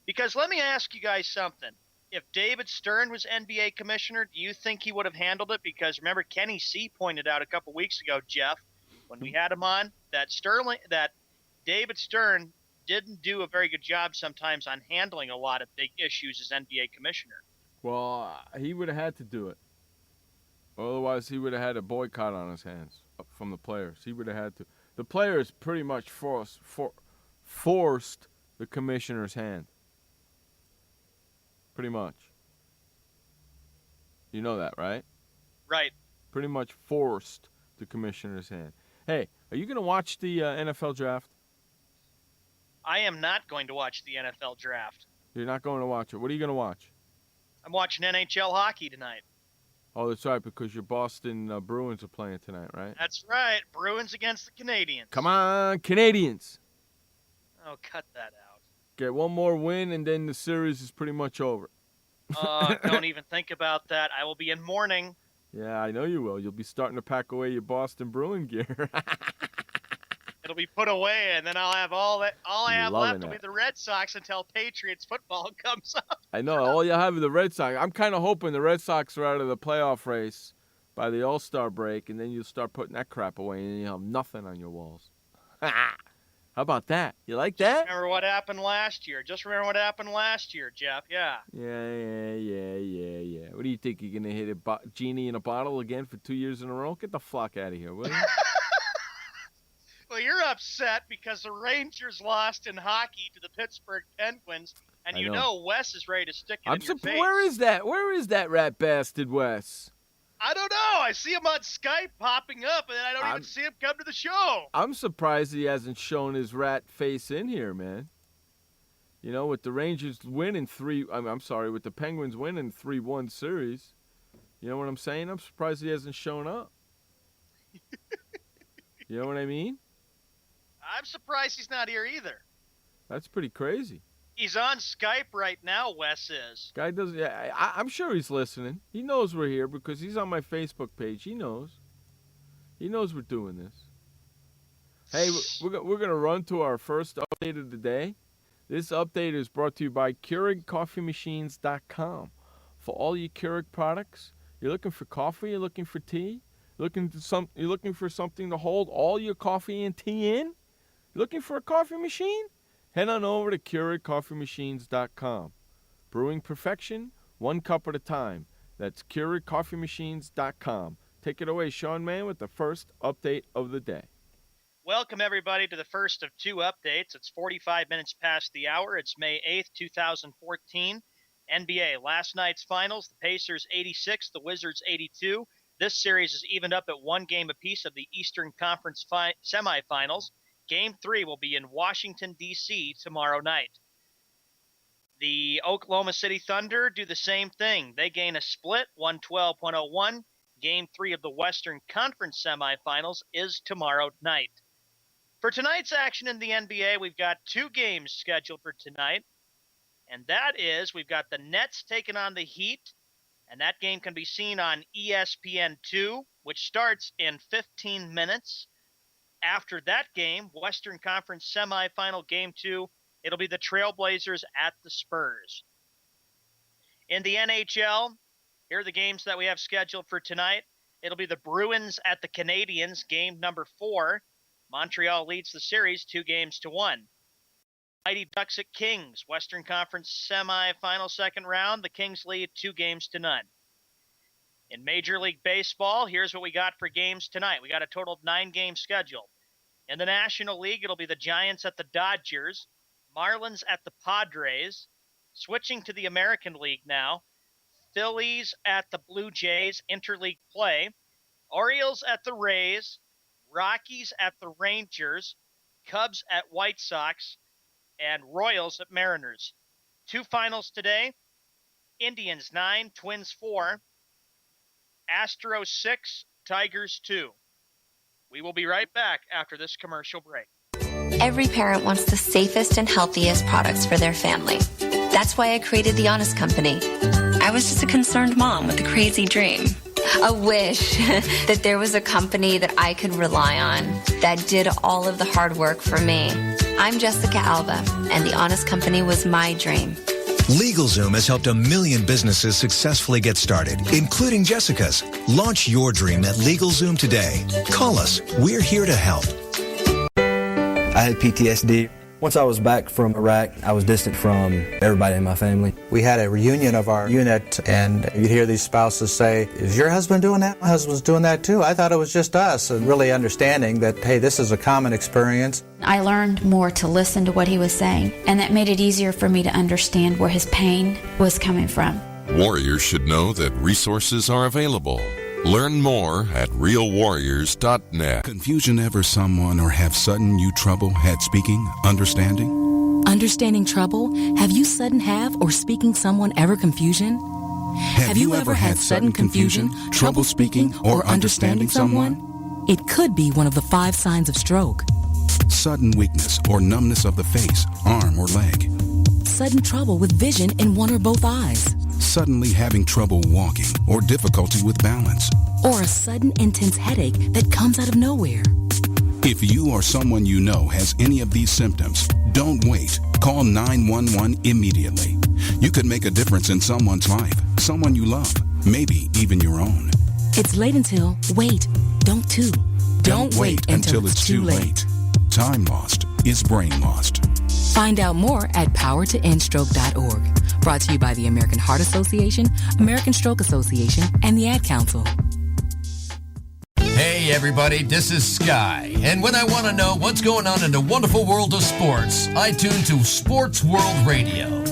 Because let me ask you guys something. If David Stern was NBA commissioner, do you think he would have handled it? Because remember, Kenny C pointed out a couple weeks ago, Jeff, when we had him on, that David Stern didn't do a very good job sometimes on handling a lot of big issues as NBA commissioner. Well, he would have had to do it. Otherwise, he would have had a boycott on his hands from the players. He would have had to. The players pretty much forced the commissioner's hand. Pretty much. You know that, right? Right. Pretty much forced the commissioner's hand. Hey, are you going to watch the NFL draft? I am not going to watch the NFL draft. You're not going to watch it. What are you going to watch? I'm watching NHL hockey tonight. Oh, that's right, because your Boston Bruins are playing tonight, right? That's right. Bruins against the Canadiens. Come on, Canadians. Oh, cut that out. Get one more win, and then the series is pretty much over. Don't even think about that. I will be in mourning. Yeah, I know you will. You'll be starting to pack away your Boston Bruin gear. It'll be put away, and then I'll have all I have left will be that. the Red Sox until Patriots football comes up. I know. All you'll have is the Red Sox. I'm kind of hoping the Red Sox are out of the playoff race by the All-Star break, and then you'll start putting that crap away, and you'll have nothing on your walls. How about that? You like that? Just remember what happened last year, Jeff. Yeah. Yeah. What do you think? You're going to hit a genie in a bottle again for 2 years in a row? Get the fuck out of here, will you? you're upset because the Rangers lost in hockey to the Pittsburgh Penguins, and you know Wes is ready to stick it in your face. Where is that? Where is that rat bastard, Wes? I don't know. I see him on Skype popping up, and then I don't even see him come to the show. I'm surprised he hasn't shown his rat face in here, man. You know, with the Rangers winning with the Penguins winning 3-1 series. You know what I'm saying? I'm surprised he hasn't shown up. You know what I mean? I'm surprised he's not here either. That's pretty crazy. He's on Skype right now, Wes is. Guy doesn't. Yeah, I'm sure he's listening. He knows we're here because he's on my Facebook page. He knows. He knows we're doing this. Hey, we're gonna run to our first update of the day. This update is brought to you by Keurig.coffeemachines.com. For all your Keurig products, you're looking for coffee, you're looking for tea, you're looking for something to hold all your coffee and tea in. You're looking for a coffee machine? Head on over to KeurigCoffeeMachines.com. Brewing perfection, one cup at a time. That's KeurigCoffeeMachines.com. Take it away, Sean Mann, with the first update of the day. Welcome, everybody, to the first of two updates. It's 45 minutes past the hour. It's May 8th, 2014. NBA, last night's finals, the Pacers 86, the Wizards 82. This series is evened up at one game apiece of the Eastern Conference semifinals. Game 3 will be in Washington, D.C. tomorrow night. The Oklahoma City Thunder do the same thing. They gain a split, 112-101. Game 3 of the Western Conference semifinals is tomorrow night. For tonight's action in the NBA, we've got two games scheduled for tonight. And that is, we've got the Nets taking on the Heat. And that game can be seen on ESPN2, which starts in 15 minutes. After that game, Western Conference semifinal game 2, it'll be the Trailblazers at the Spurs. In the NHL, here are the games that we have scheduled for tonight. It'll be the Bruins at the Canadiens, game number 4. Montreal leads the series 2-1. Mighty Ducks at Kings, Western Conference semifinal second round. The Kings lead 2-0. In Major League Baseball, here's what we got for games tonight. We got a total of 9 games scheduled. In the National League, it'll be the Giants at the Dodgers, Marlins at the Padres. Switching to the American League now, Phillies at the Blue Jays, interleague play. Orioles at the Rays, Rockies at the Rangers, Cubs at White Sox, and Royals at Mariners. 2 finals today. Indians 9, Twins 4, Astros 6, Tigers 2. We will be right back after this commercial break. Every parent wants the safest and healthiest products for their family. That's why I created The Honest Company. I was just a concerned mom with a crazy dream. A wish that there was a company that I could rely on that did all of the hard work for me. I'm Jessica Alba, and The Honest Company was my dream. LegalZoom has helped 1 million businesses successfully get started, including Jessica's. Launch your dream at LegalZoom today. Call us. We're here to help. I had PTSD. Once I was back from Iraq, I was distant from everybody in my family. We had a reunion of our unit, and you'd hear these spouses say, "Is your husband doing that? My husband's doing that too. I thought it was just us." And really understanding that, hey, this is a common experience. I learned more to listen to what he was saying, and that made it easier for me to understand where his pain was coming from. Warriors should know that resources are available. Learn more at realwarriors.net. Confusion ever someone or have sudden you trouble had speaking, understanding? Understanding trouble? Have you sudden have or speaking someone ever confusion? Have you ever had sudden confusion, trouble speaking, or understanding someone? It could be one of the 5 signs of stroke. Sudden weakness or numbness of the face, arm, or leg. Sudden trouble with vision in one or both eyes. Suddenly having trouble walking or difficulty with balance. Or a sudden intense headache that comes out of nowhere. If you or someone you know has any of these symptoms, don't wait. Call 911 immediately. You could make a difference in someone's life, someone you love, maybe even your own. It's late until, wait, don't too. Don't wait until it's too late. Time lost is brain lost. Find out more at powertoendstroke.org. Brought to you by the American Heart Association, American Stroke Association, and the Ad Council. Hey, Hey everybody, this is Sky. And when I want to know what's going on in the wonderful world of sports, I tune to Sports World Radio.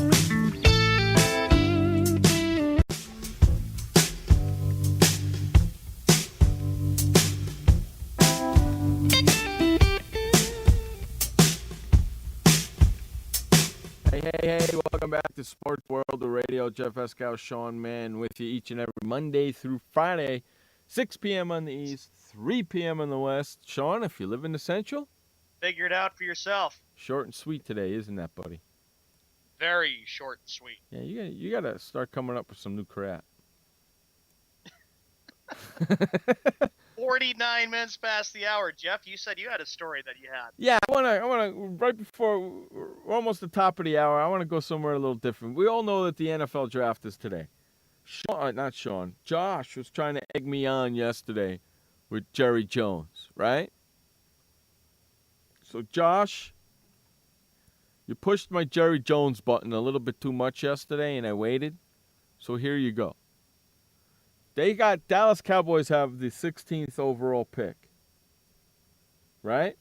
Hey, welcome back to Sports World Radio. Jeff Escow, Sean Mann with you each and every Monday through Friday, 6 p.m. on the East, 3 p.m. on the West. Sean, if you live in the Central, figure it out for yourself. Short and sweet today, isn't that, buddy? Very short and sweet. Yeah, you gotta start coming up with some new crap. 49 minutes past the hour. Jeff, you said you had a story that you had. Yeah, I wanna right before we're almost the top of the hour, I wanna go somewhere a little different. We all know that the NFL draft is today. Josh was trying to egg me on yesterday with Jerry Jones, right? So Josh, you pushed my Jerry Jones button a little bit too much yesterday, and I waited. So here you go. Dallas Cowboys have the 16th overall pick, right?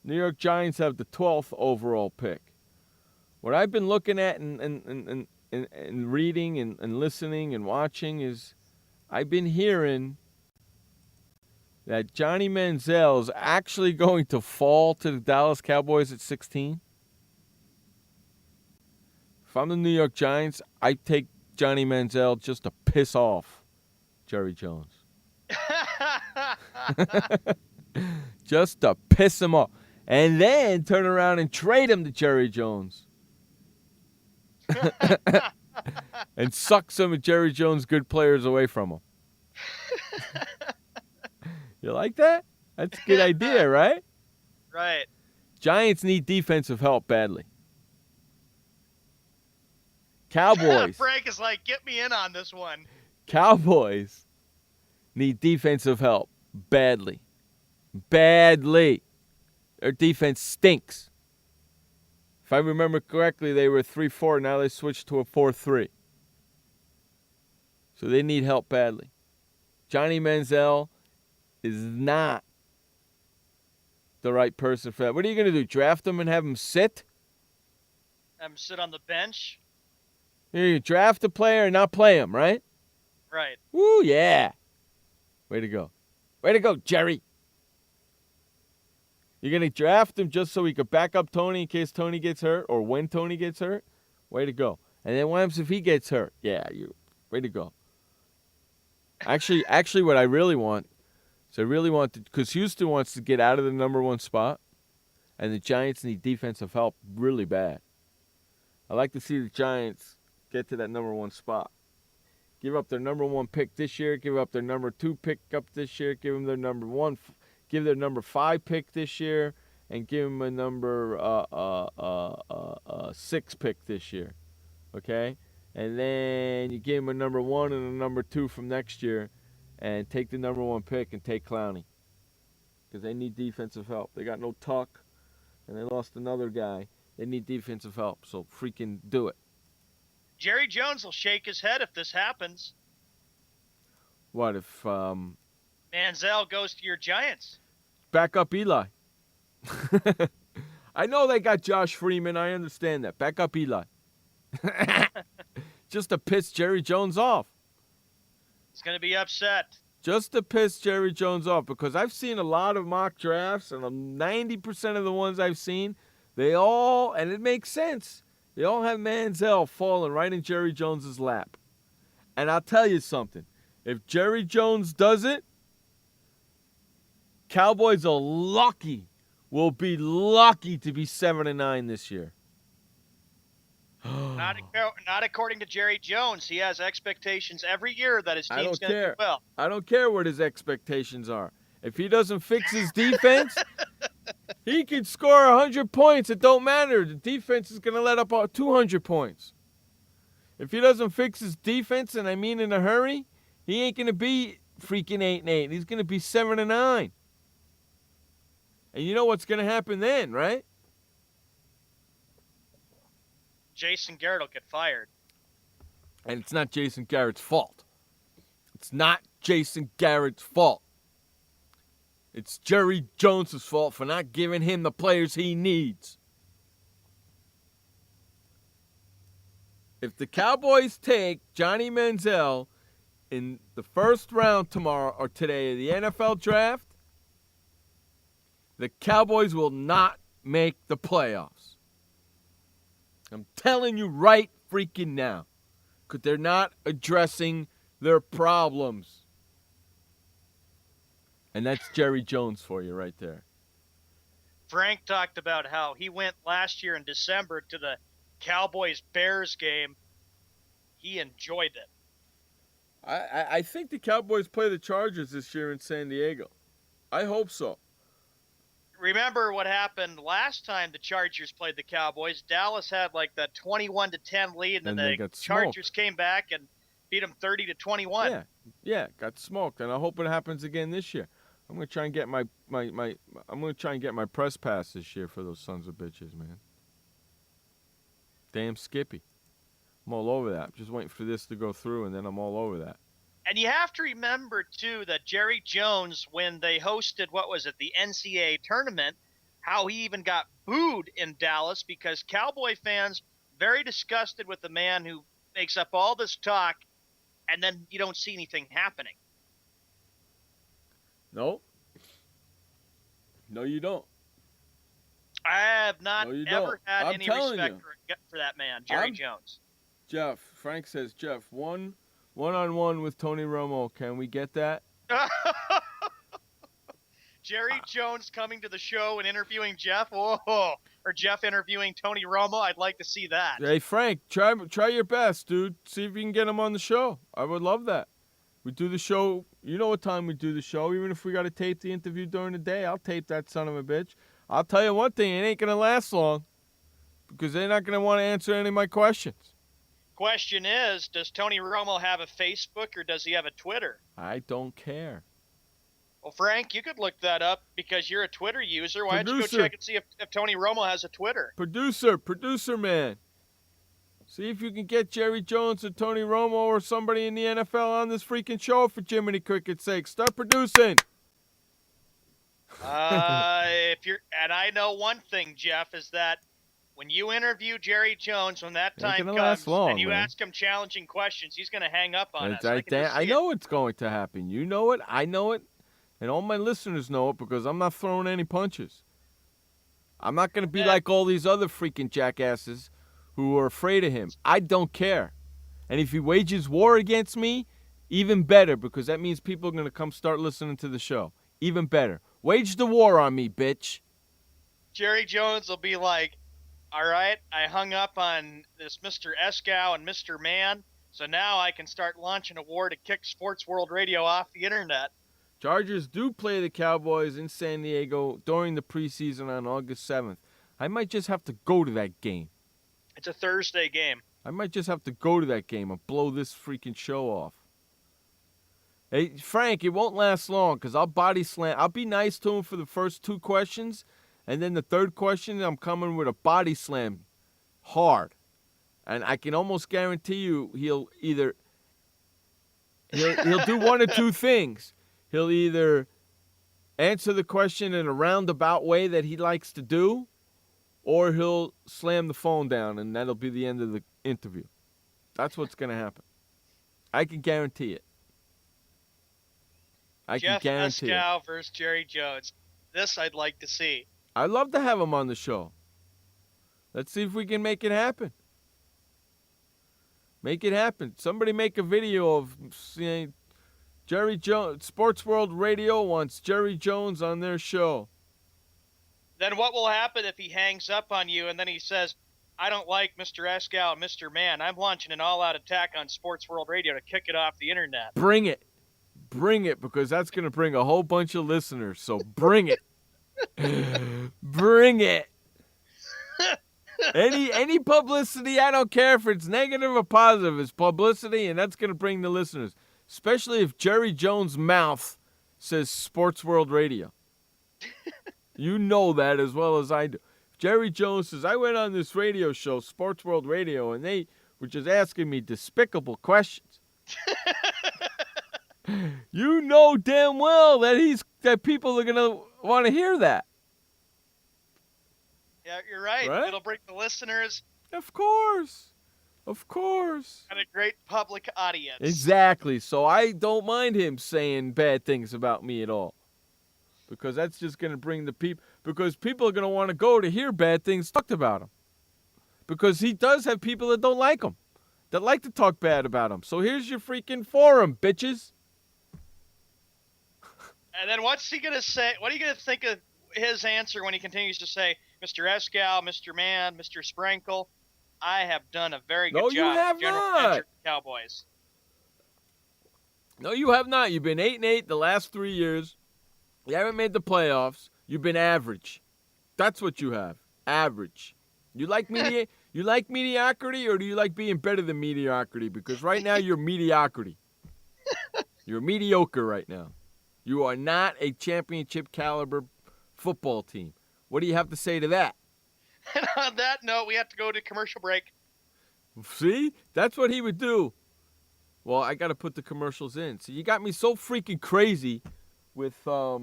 New York Giants have the 12th overall pick. What I've been looking at and reading and listening and watching is I've been hearing that Johnny Manziel is actually going to fall to the Dallas Cowboys at 16. If I'm the New York Giants, I take Johnny Manziel just to piss off Jerry Jones. Just to piss him off. And then turn around and trade him to Jerry Jones. And suck some of Jerry Jones' good players away from him. You like that? That's a good idea, right? Right. Giants need defensive help badly. Cowboys. Frank is like, get me in on this one. Cowboys need defensive help badly. Badly. Their defense stinks. If I remember correctly, they were 3-4. Now they switched to a 4-3. So they need help badly. Johnny Manziel is not the right person for that. What are you going to do? Draft him and have him sit? Have him sit on the bench? You draft a player and not play him, right? Right. Woo, yeah. Way to go. Way to go, Jerry. You're going to draft him just so he could back up Tony in case Tony gets hurt or when Tony gets hurt? Way to go. And then what happens if he gets hurt? Yeah, way to go. Actually, what I really want is because Houston wants to get out of the number one spot, and the Giants need defensive help really bad. I like to see the Giants get to that number one spot. Give up their number one pick this year. Give up their number two pick up this year. Give them their give their number 5 pick this year, and give them a number 6 pick this year. Okay, and then you give them a number 1 and a number 2 from next year, and take the number 1 pick and take Clowney because they need defensive help. They got no Tuck, and they lost another guy. They need defensive help, so freaking do it. Jerry Jones will shake his head if this happens. What if Manziel goes to your Giants? Back up Eli. I know they got Josh Freeman. I understand that. Back up Eli. Just to piss Jerry Jones off. He's going to be upset. Just to piss Jerry Jones off, because I've seen a lot of mock drafts, and 90% of the ones I've seen, they all, and it makes sense, they all have Manziel falling right in Jerry Jones's lap. And I'll tell you something. If Jerry Jones does it, Cowboys will be lucky to be 7-9 this year. Not according to Jerry Jones. He has expectations every year that his team's going to do well. I don't care what his expectations are. If he doesn't fix his defense, he can score 100 points. It don't matter. The defense is going to let up 200 points. If he doesn't fix his defense, and I mean in a hurry, he ain't going to be freaking 8-8. He's going to be 7-9. And you know what's going to happen then, right? Jason Garrett will get fired. And it's not Jason Garrett's fault. It's not Jason Garrett's fault. It's Jerry Jones' fault for not giving him the players he needs. If the Cowboys take Johnny Manziel in the first round tomorrow or today of the NFL draft, the Cowboys will not make the playoffs. I'm telling you right freaking now, because they're not addressing their problems. And that's Jerry Jones for you right there. Frank talked about how he went last year in December to the Cowboys-Bears game. He enjoyed it. I think the Cowboys play the Chargers this year in San Diego. I hope so. Remember what happened last time the Chargers played the Cowboys? Dallas had like that 21-10 lead, and then the Chargers came back and beat them 30-21. Yeah, got smoked, and I hope it happens again this year. I'm gonna try and get my press pass this year for those sons of bitches, man. Damn Skippy. I'm all over that. I'm just waiting for this to go through, and then I'm all over that. And you have to remember, too, that Jerry Jones, when they hosted, the NCAA tournament, how he even got booed in Dallas because Cowboy fans very disgusted with the man who makes up all this talk, and then you don't see anything happening. No, you don't. I have not ever had any respect for that man, Jerry Jones. Jeff, Frank says, Jeff, one-on-one with Tony Romo. Can we get that? Jerry Jones coming to the show and interviewing Jeff? Or Jeff interviewing Tony Romo? I'd like to see that. Hey, Frank, try your best, dude. See if you can get him on the show. I would love that. We do the show. You know what time we do the show. Even if we got to tape the interview during the day, I'll tape that son of a bitch. I'll tell you one thing. It ain't going to last long because they're not going to want to answer any of my questions. Question is, does Tony Romo have a Facebook or does he have a Twitter? I don't care. Well, Frank, you could look that up because you're a Twitter user. Why don't you go check and see if Tony Romo has a Twitter? Producer man. See if you can get Jerry Jones or Tony Romo or somebody in the NFL on this freaking show for Jiminy Cricket's sake. Start producing. And I know one thing, Jeff, is that when you interview Jerry Jones, when that time comes, and you ask him challenging questions, he's going to hang up on us. I know it's going to happen. You know it. I know it. And all my listeners know it because I'm not throwing any punches. I'm not going to be like all these other freaking jackasses who are afraid of him. I don't care. And if he wages war against me, even better, because that means people are going to come start listening to the show. Even better. Wage the war on me, bitch. Jerry Jones will be like, all right, I hung up on this Mr. Eskow and Mr. Mann, so now I can start launching a war to kick Sports World Radio off the internet. Chargers do play the Cowboys in San Diego during the preseason on August 7th. I might just have to go to that game. It's a Thursday game. I might just have to go to that game and blow this freaking show off. Hey, Frank, it won't last long because I'll body slam. I'll be nice to him for the first two questions, and then the third question, I'm coming with a body slam hard. And I can almost guarantee you he'll do one or two things. He'll either answer the question in a roundabout way that he likes to do, or he'll slam the phone down, and that'll be the end of the interview. That's what's going to happen. I can guarantee it. Jeff Eskow versus Jerry Jones. This I'd like to see. I'd love to have him on the show. Let's see if we can make it happen. Make it happen. Somebody make a video of saying Jerry Jones. Sports World Radio wants Jerry Jones on their show. Then what will happen if he hangs up on you and then he says, I don't like Mr. Eskow and Mr. Mann. I'm launching an all-out attack on Sports World Radio to kick it off the internet. Bring it. Bring it, because that's going to bring a whole bunch of listeners. So bring it. Bring it. Any publicity, I don't care if it's negative or positive, it's publicity, and that's going to bring the listeners. Especially if Jerry Jones' mouth says Sports World Radio. You know that as well as I do. Jerry Jones says, I went on this radio show, Sports World Radio, and they were just asking me despicable questions. You know damn well that people are gonna want to hear that. Yeah, you're right. Right? It'll bring the listeners. Of course. And a great public audience. Exactly. So I don't mind him saying bad things about me at all. Because that's just going to bring the people. Because people are going to want to go to hear bad things talked about him. Because he does have people that don't like him. That like to talk bad about him. So here's your freaking forum, bitches. And then what's he going to say? What are you going to think of his answer when he continues to say, Mr. Escal, Mr. Mann, Mr. Sprinkle, I have done a very good job. No, you have General not. Manager of the Cowboys. No, you have not. You've been 8-8 the last 3 years. You haven't made the playoffs. You've been average. That's what you have. Average. You like mediocrity, or do you like being better than mediocrity? Because right now you're mediocrity. You're mediocre right now. You are not a championship caliber football team. What do you have to say to that? And on that note, we have to go to commercial break. See? That's what he would do. Well, I got to put the commercials in. So you got me so freaking crazy with I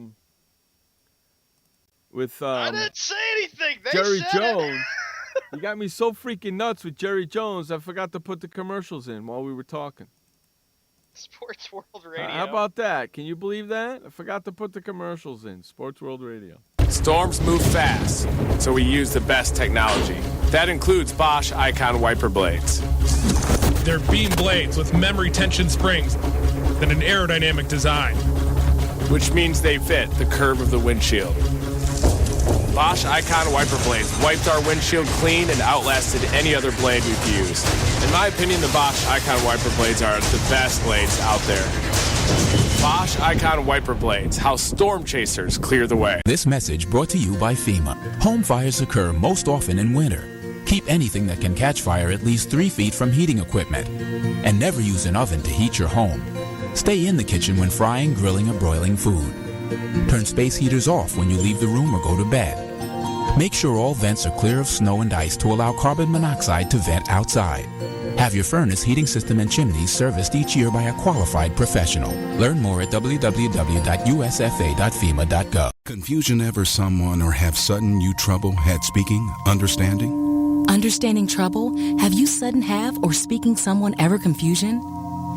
didn't say anything. They Jerry said Jones. You got me so freaking nuts with Jerry Jones, I forgot to put the commercials in while we were talking. Sports World Radio. How about that? Can you believe that? I forgot to put the commercials in. Sports World Radio. Storms move fast, so we use the best technology. That includes Bosch Icon wiper blades. They're beam blades with memory tension springs and an aerodynamic design, which means they fit the curve of the windshield. Bosch Icon wiper blades wiped our windshield clean and outlasted any other blade we've used. In my opinion, the Bosch Icon wiper blades are the best blades out there. Bosch Icon wiper blades, how storm chasers clear the way. This message brought to you by FEMA. Home fires occur most often in winter. Keep anything that can catch fire at least 3 feet from heating equipment. And never use an oven to heat your home. Stay in the kitchen when frying, grilling, or broiling food. Turn space heaters off when you leave the room or go to bed. Make sure all vents are clear of snow and ice to allow carbon monoxide to vent outside. Have your furnace, heating system, and chimneys serviced each year by a qualified professional. Learn more at www.usfa.fema.gov. Confusion ever someone or have sudden you trouble had speaking, understanding? Understanding trouble? Have you sudden have or speaking someone ever confusion?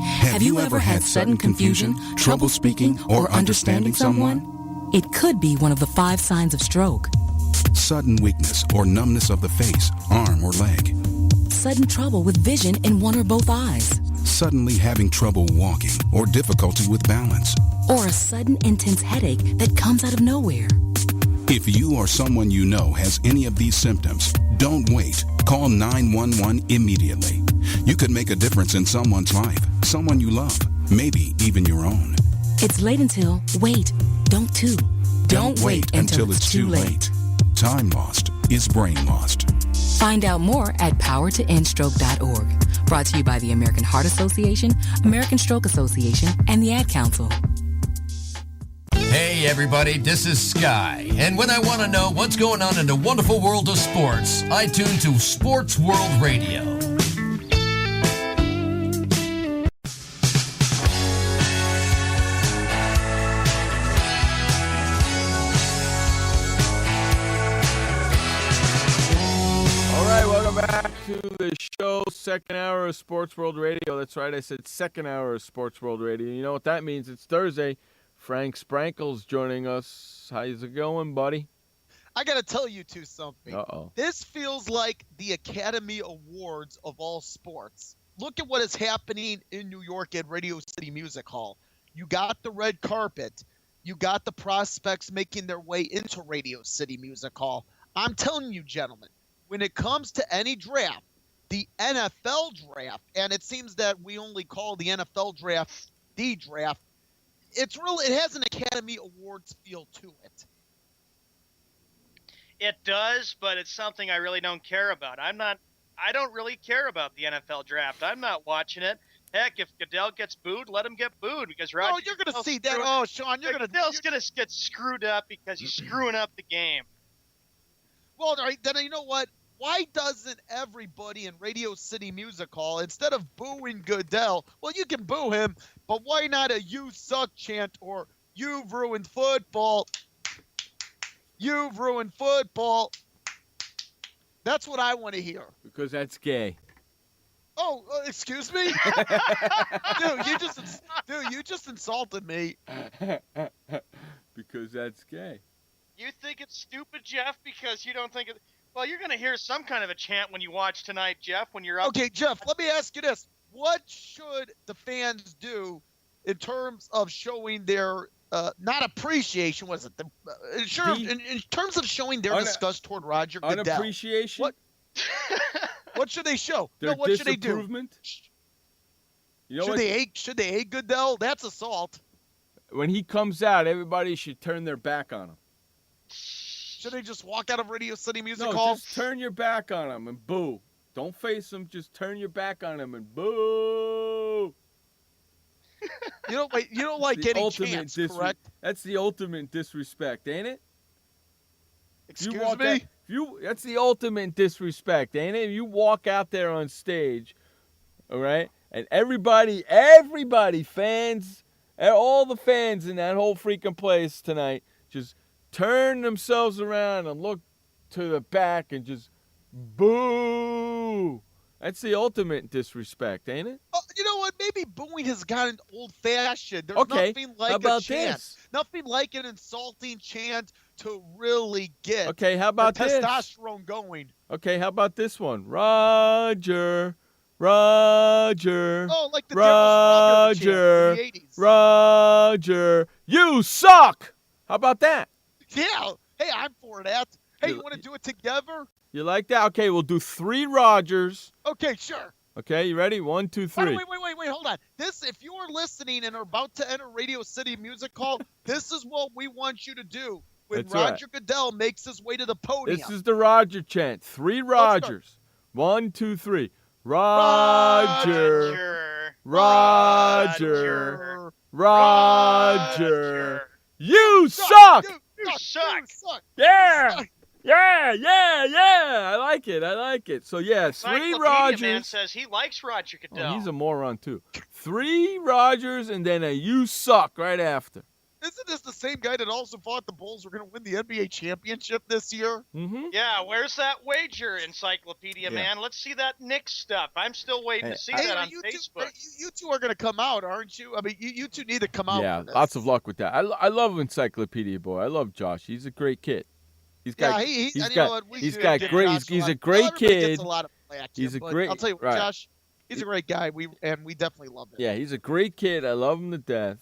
Have you ever had sudden confusion, trouble speaking, or understanding someone? It could be one of the 5 signs of stroke. Sudden weakness or numbness of the face, arm, or leg. Sudden trouble with vision in one or both eyes. Suddenly having trouble walking or difficulty with balance. Or a sudden intense headache that comes out of nowhere. If you or someone you know has any of these symptoms, don't wait. Call 911 immediately. You could make a difference in someone's life, someone you love, maybe even your own. It's late until, wait, don't too. Don't wait until it's too late. Time lost is brain lost. Find out more at powertoendstroke.org. Brought to you by the American Heart Association, American Stroke Association, and the Ad Council. Hey everybody, this is Sky. And when I want to know what's going on in the wonderful world of sports, I tune to Sports World Radio. Back to the show, second hour of Sports World Radio. That's right, I said second hour of Sports World Radio. You know what that means? It's Thursday. Frank Sprankle's joining us. How's it going, buddy? I got to tell you two something. Uh-oh. This feels like the Academy Awards of all sports. Look at what is happening in New York at Radio City Music Hall. You got the red carpet. You got the prospects making their way into Radio City Music Hall. I'm telling you, gentlemen, when it comes to any draft, the NFL draft, and it seems that we only call the NFL draft the draft, it has an Academy Awards feel to it. It does, but it's something I really don't care about. I don't really care about the NFL draft. I'm not watching it. Heck, if Goodell gets booed, let him get booed because Roger. Oh, you're going to see that. Oh, Sean, Goodell's going to get screwed up because he's screwing up the game. Well, all right, then you know what? why doesn't everybody in Radio City Music Hall, instead of booing Goodell, well, you can boo him, but why not a "you suck" chant or "you've ruined football"? You've ruined football. That's what I want to hear. Because that's gay. Oh, excuse me? You just insulted me. Because that's gay. You think it's stupid, Jeff, because you don't think it... Well, you're going to hear some kind of a chant when you watch tonight, Jeff, when you're up. Okay, Jeff, let me ask you this. What should the fans do in terms of showing their, not appreciation, was it? In terms of showing their disgust toward Roger Goodell. Unappreciation? What should they show? Their What should they do? You know Should they hate Goodell? That's assault. When he comes out, everybody should turn their back on him. Should they just walk out of Radio City Music No, Hall? just turn your back on him and boo. Don't face him. Just turn your back on him and boo. You don't like getting chants, correct? That's the ultimate disrespect, ain't it? Excuse me? That's the ultimate disrespect, ain't it? You walk out there on stage, all right, and everybody, fans, all the fans in that whole freaking place tonight, just turn themselves around and look to the back and just boo. That's the ultimate disrespect, ain't it? You know what? Maybe booing has gotten old-fashioned. There's Okay, nothing like how about a chant. this? Nothing like an insulting chant to really get Okay, how about the this? testosterone going. Okay, how about this one? Roger. Oh, like the Roger. chant in the 80s. Roger. You suck. How about that? Yeah. Hey, I'm for that. Hey, you want to do it together? You like that? Okay, we'll do 3 Rogers. Okay, sure. Okay, you ready? 1, 2, 3. Wait, hold on. If you are listening and are about to enter Radio City Music Hall, this is what we want you to do when That's Roger Goodell makes his way to the podium. This is the Roger chant. 3 Rogers. 1, 2, 3. Roger. Roger. You suck. You suck. Yeah. I like it. So, yeah, 3 Rogers. Man says he likes Roger Goodell. Oh, he's a moron, too. 3 Rogers and then a you suck right after. Isn't this the same guy that also thought the Bulls were going to win the NBA championship this year? Mm-hmm. Yeah, where's that wager, Encyclopedia Man? Let's see that Knicks stuff. I'm still waiting to see that on Facebook. You two are going to come out, aren't you? I mean, you two need to come out. Yeah, lots of luck with that. I love Encyclopedia Boy. I love Josh. He's a great kid. He's a great kid. He's a great. I'll tell you what, Josh, he's a great guy. We definitely love him. Yeah, he's a great kid. I love him to death.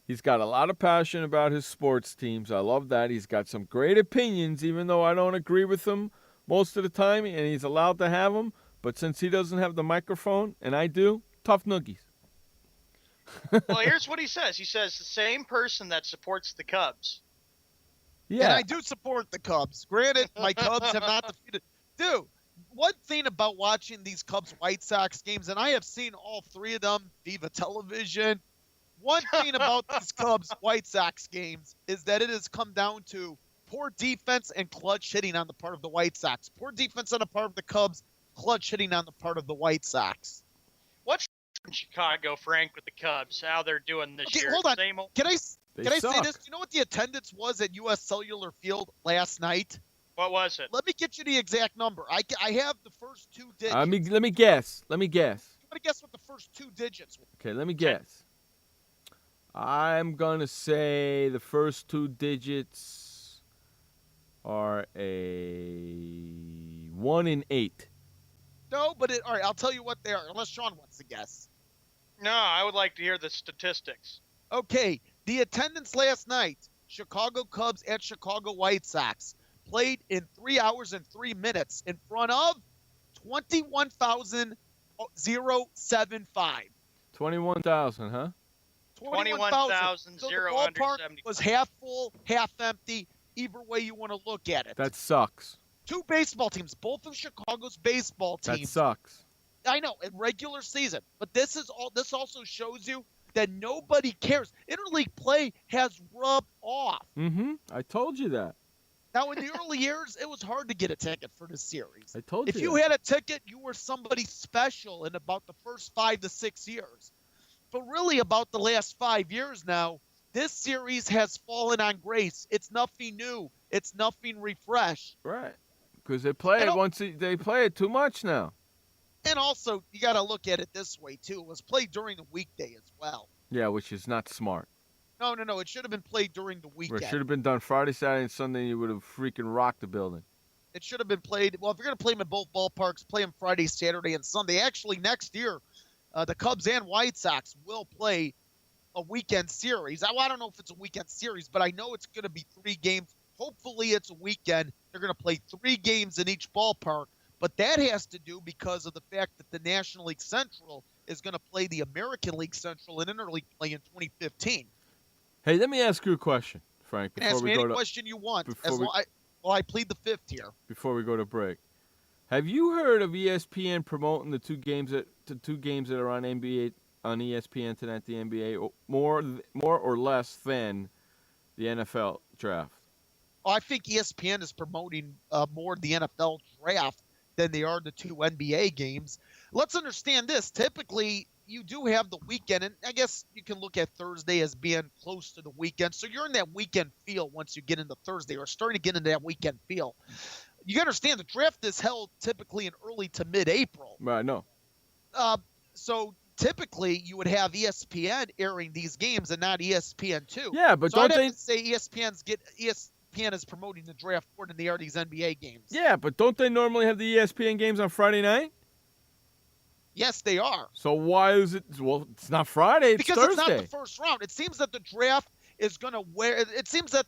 He's got a lot of passion about his sports teams. I love that. He's got some great opinions, even though I don't agree with them most of the time, and he's allowed to have them. But since he doesn't have the microphone, and I do, tough noogies. Well, here's what he says. He says the same person that supports the Cubs. Yeah, and I do support the Cubs. Granted, my Cubs have not defeated. Dude, one thing about watching these Cubs-White Sox games, and I have seen all 3 of them via television. One thing about these Cubs-White Sox games is that it has come down to poor defense and clutch hitting on the part of the White Sox. Poor defense on the part of the Cubs, clutch hitting on the part of the White Sox. What's in Chicago, Frank, with the Cubs? How they're doing this year? Hold on. Same old... Can I say this? Do you know what the attendance was at U.S. Cellular Field last night? What was it? Let me get you the exact number. I have the first 2 digits. Let me guess. You want to guess what the first 2 digits were? Okay, let me guess. I'm going to say the first 2 digits are a 1 and 8. No, but all right, I'll tell you what they are, unless Sean wants to guess. No, I would like to hear the statistics. Okay, the attendance last night, Chicago Cubs at Chicago White Sox, played in 3 hours and 3 minutes in front of 21,075. 21,000, huh? 21,000. So the ballpark was half full, half empty, either way you want to look at it. That sucks. 2 baseball teams, both of Chicago's baseball teams. That sucks. I know, in regular season. But this also shows you that nobody cares. Interleague play has rubbed off. Mm-hmm. I told you that. Now, in the early years, it was hard to get a ticket for this series. I told you. If you had a ticket, you were somebody special in about the first 5 to 6 years. But really, about the last 5 years now, this series has fallen on grace. It's nothing new. It's nothing refreshed. Right. Because they play it they play it too much now. And also, you got to look at it this way, too. It was played during the weekday as well. Yeah, which is not smart. No. It should have been played during the weekend. It should have been done Friday, Saturday, and Sunday. You would have freaking rocked the building. It should have been played. Well, if you're going to play them in both ballparks, play them Friday, Saturday, and Sunday. Actually, next year, the Cubs and White Sox will play a weekend series. I don't know if it's a weekend series, but I know it's going to be 3 games. Hopefully, it's a weekend. They're going to play 3 games in each ballpark. But that has to do because of the fact that the National League Central is going to play the American League Central and Interleague play in 2015. Hey, let me ask you a question, Frank. You can ask me any question you want. I plead the fifth here. Before we go to break, have you heard of ESPN promoting the 2 games that are on ESPN tonight, the NBA, more or less than the NFL draft? Oh, I think ESPN is promoting more the NFL draft than they are the 2 NBA games. Let's understand this. Typically, you do have the weekend, and I guess you can look at Thursday as being close to the weekend. So you're in that weekend feel once you get into Thursday, or starting to get into that weekend feel. You understand the draft is held typically in early to mid-April. Right, no. So typically you would have ESPN airing these games and not ESPN2. Yeah, but so don't I'd they have to say ESPN is promoting the draft more than they are these NBA games. Yeah, but don't they normally have the ESPN games on Friday night? Yes, they are. So why is it? Well, it's not Friday. It's because Thursday. It's not the first round. It seems that the draft is going to wear. It seems that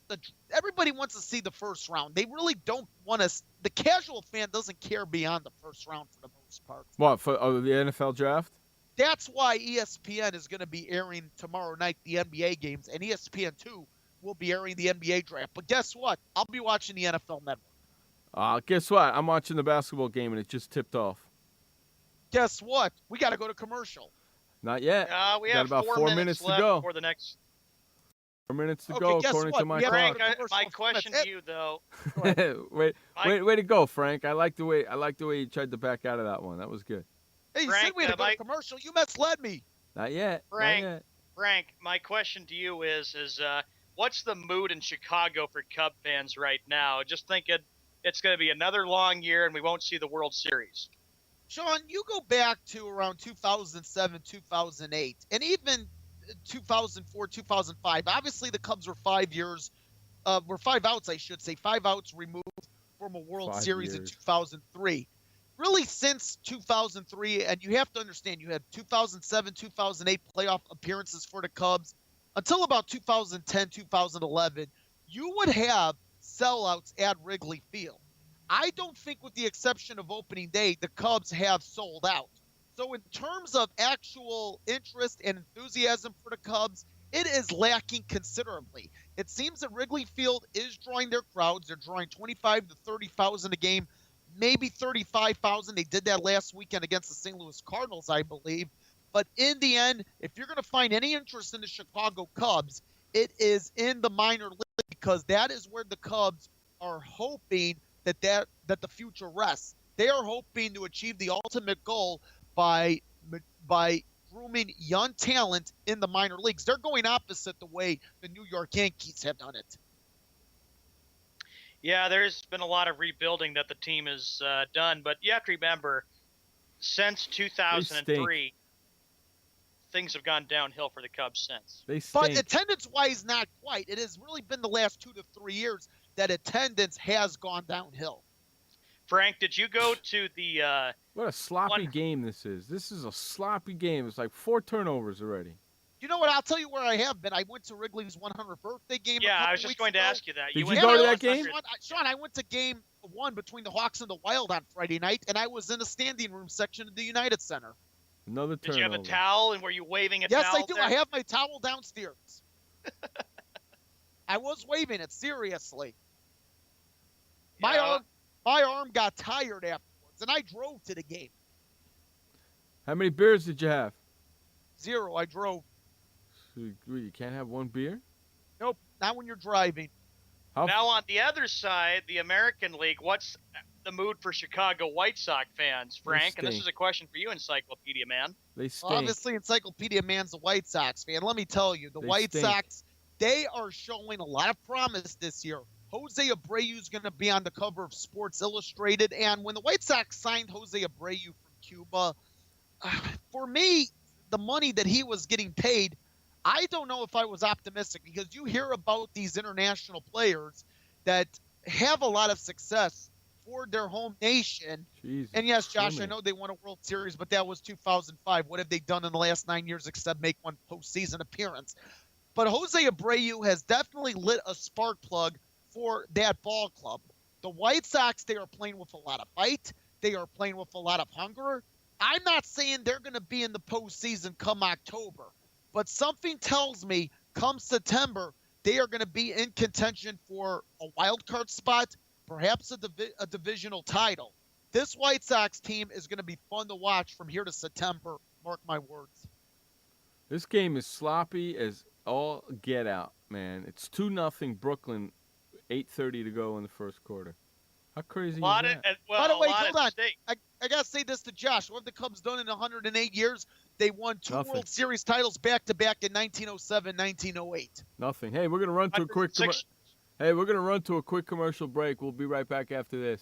everybody wants to see the first round. They really don't want to. The casual fan doesn't care beyond the first round for the most part. What for the NFL draft? That's why ESPN is going to be airing tomorrow night the NBA games, and ESPN2 will be airing the NBA draft. But guess what? I'll be watching the NFL Network. Guess what? I'm watching the basketball game, and it just tipped off. Guess what? We got to go to commercial. Not yet. We got have about 4 minutes to go. Before the next. 4 minutes to go, according to my clock. Frank, my question to you, though. Way to go, Frank. I like the way you tried to back out of that one. That was good. Hey, you said we had to go to commercial. You misled me. Not yet. Frank, my question to you is what's the mood in Chicago for Cub fans right now? Just thinking it's going to be another long year and we won't see the World Series. Sean, you go back to around 2007, 2008, and even 2004, 2005. Obviously, the Cubs were 5 years, were 5 outs, I should say, 5 outs removed from a World Series in 2003. Really, since 2003, and you have to understand, you had 2007, 2008 playoff appearances for the Cubs. Until about 2010, 2011, you would have sellouts at Wrigley Field. I don't think, with the exception of opening day, the Cubs have sold out. So in terms of actual interest and enthusiasm for the Cubs, it is lacking considerably. It seems that Wrigley Field is drawing their crowds. They're drawing 25 to 30,000 a game, maybe 35,000. They did that last weekend against the St. Louis Cardinals, I believe. But in the end, if you're going to find any interest in the Chicago Cubs, it is in the minor league, because that is where the Cubs are hoping that the future rests. They are hoping to achieve the ultimate goal by grooming young talent in the minor leagues. They're going opposite the way the New York Yankees have done it. Yeah, there's been a lot of rebuilding that the team has done, but you have to remember, since 2003, things have gone downhill for the Cubs since. But attendance-wise, not quite. It has really been the last 2 to 3 years that attendance has gone downhill. Frank, did you go to the what a sloppy game this is. This is a sloppy game. It's like 4 turnovers already. You know what? I'll tell you where I have been. I went to Wrigley's 100th birthday game. Yeah, I was just going to ask you that. Did you go to that game? Sean, I went to game 1 between the Hawks and the Wild on Friday night, and I was in the standing room section of the United Center. Another turnover. Did you have a towel, and were you waving a towel? Yes, I do. There? I have my towel downstairs. I was waving it, seriously. My arm got tired afterwards, and I drove to the game. How many beers did you have? 0. I drove. So you can't have 1 beer? Nope, not when you're driving. Now, on the other side, the American League, what's the mood for Chicago White Sox fans, Frank? And this is a question for you, Encyclopedia Man. They stink. Obviously, Encyclopedia Man's a White Sox fan. Let me tell you, the White Sox, they are showing a lot of promise this year. Jose Abreu's going to be on the cover of Sports Illustrated. And when the White Sox signed Jose Abreu from Cuba, for me, the money that he was getting paid, I don't know if I was optimistic, because you hear about these international players that have a lot of success for their home nation. Jesus, and yes, Josh, I know they won a World Series, but that was 2005. What have they done in the last 9 years except make one postseason appearance? But Jose Abreu has definitely lit a spark plug for that ball club. The White Sox, they are playing with a lot of fight. They are playing with a lot of hunger. I'm not saying they're going to be in the postseason come October, but something tells me come September, they are going to be in contention for a wild card spot, perhaps a divisional title. This White Sox team is going to be fun to watch from here to September. Mark my words. This game is sloppy as all get out, man. It's 2-0 Brooklyn, 8:30 to go in the first quarter. How crazy is that? By the way, hold on. I got to say this to Josh. What have the Cubs done in 108 years? They won two World Series titles back-to-back in 1907, 1908. Nothing. Hey, we're going to run to a quick commercial break. We'll be right back after this.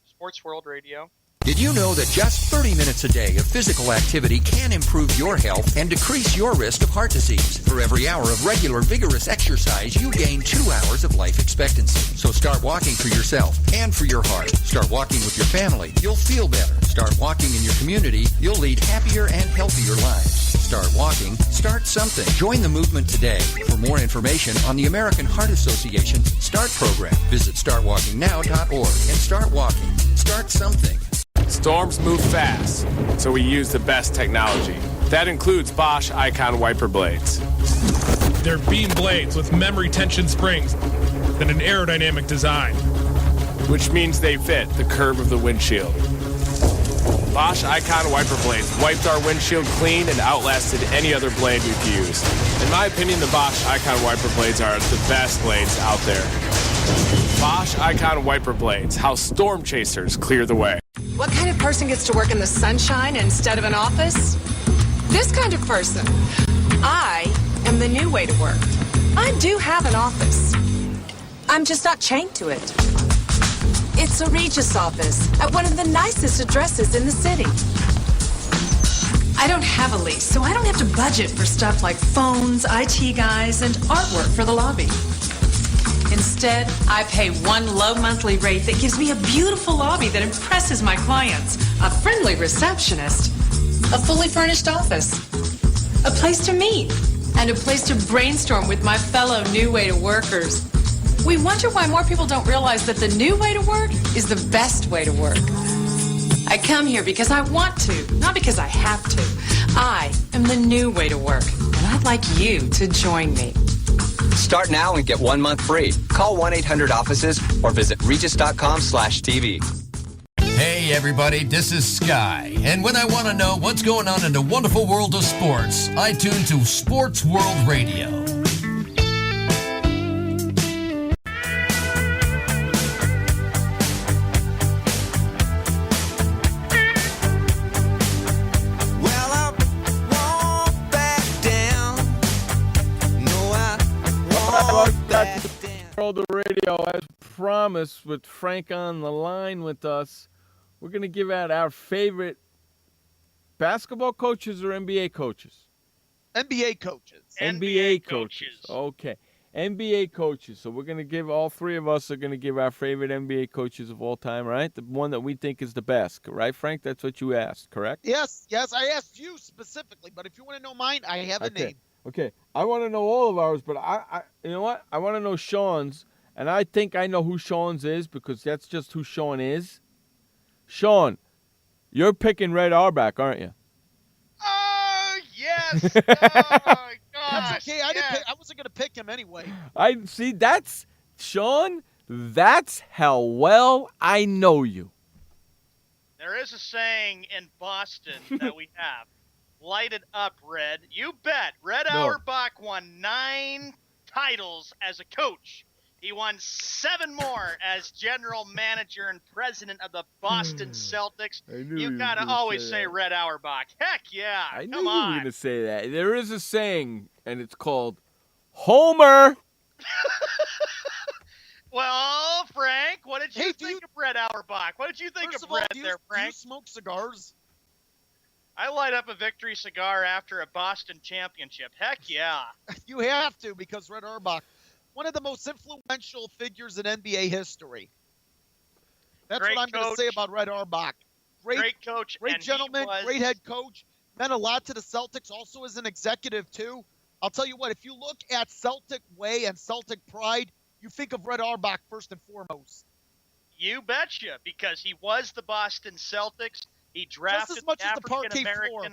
Sports World Radio. Did you know that just 30 minutes a day of physical activity can improve your health and decrease your risk of heart disease? For every hour of regular, vigorous exercise, you gain 2 hours of life expectancy. So start walking for yourself and for your heart. Start walking with your family. You'll feel better. Start walking in your community. You'll lead happier and healthier lives. Start walking. Start something. Join the movement today. For more information on the American Heart Association START program, visit startwalkingnow.org and start walking. Start something. Storms move fast, so we use the best technology. That includes Bosch Icon wiper blades. They're beam blades with memory tension springs and an aerodynamic design, which means they fit the curve of the windshield. Bosch Icon wiper blades wiped our windshield clean and outlasted any other blade we've used. In my opinion, the Bosch Icon wiper blades are the best blades out there. Bosch Icon wiper blades, how storm chasers clear the way. What kind of person gets to work in the sunshine instead of an office? This kind of person. I am the new way to work. I do have an office. I'm just not chained to it. It's a Regis office at one of the nicest addresses in the city. I don't have a lease, so I don't have to budget for stuff like phones, IT guys, and artwork for the lobby. Instead, I pay one low monthly rate that gives me a beautiful lobby that impresses my clients, a friendly receptionist, a fully furnished office, a place to meet, and a place to brainstorm with my fellow New Way to Workers. We wonder why more people don't realize that the new way to work is the best way to work. I come here because I want to, not because I have to. I am the new way to work, and I'd like you to join me. Start now and get 1 month free. Call 1-800-OFFICES or visit regis.com/TV. Hey everybody, this is Sky. And when I want to know what's going on in the wonderful world of sports, I tune to Sports World Radio. Back to the World of Radio, as promised, with Frank on the line with us. We're going to give out our favorite basketball coaches or NBA coaches? NBA coaches. NBA coaches. Okay. NBA coaches. So we're going to give, all three of us are going to give our favorite NBA coaches of all time, right? The one that we think is the best, right, Frank? That's what you asked, correct? Yes. I asked you specifically, but if you want to know mine, I have a name. Okay, I want to know all of ours, but I you know what? I want to know Sean's, and I think I know who Sean's is because that's just who Sean is. Sean, you're picking Red Auerbach, aren't you? Oh, yes! Oh, my gosh! That's okay. I wasn't going to pick him anyway. I see. That's Sean. That's how well I know you. There is a saying in Boston that we have. Light it up, Red. You bet. Red Auerbach won 9 titles as a coach. He won 7 more as general manager and president of the Boston Celtics. You got to always say Red Auerbach. Heck yeah. I knew Come you on. were going to say that. There is a saying, and it's called Homer. Well, Frank, what did you think of Red Auerbach? What did you think of Red there, Frank? Do you smoke cigars? I light up a victory cigar after a Boston championship. Heck yeah. You have to, because Red Auerbach, one of the most influential figures in NBA history. That's Great what I'm going to say about Red Auerbach. Great coach. Great gentleman, great head coach. Meant a lot to the Celtics, also as an executive, too. I'll tell you what, if you look at Celtic way and Celtic pride, you think of Red Auerbach first and foremost. You betcha, because he was the Boston Celtics. He drafted just as much as the parquet floor.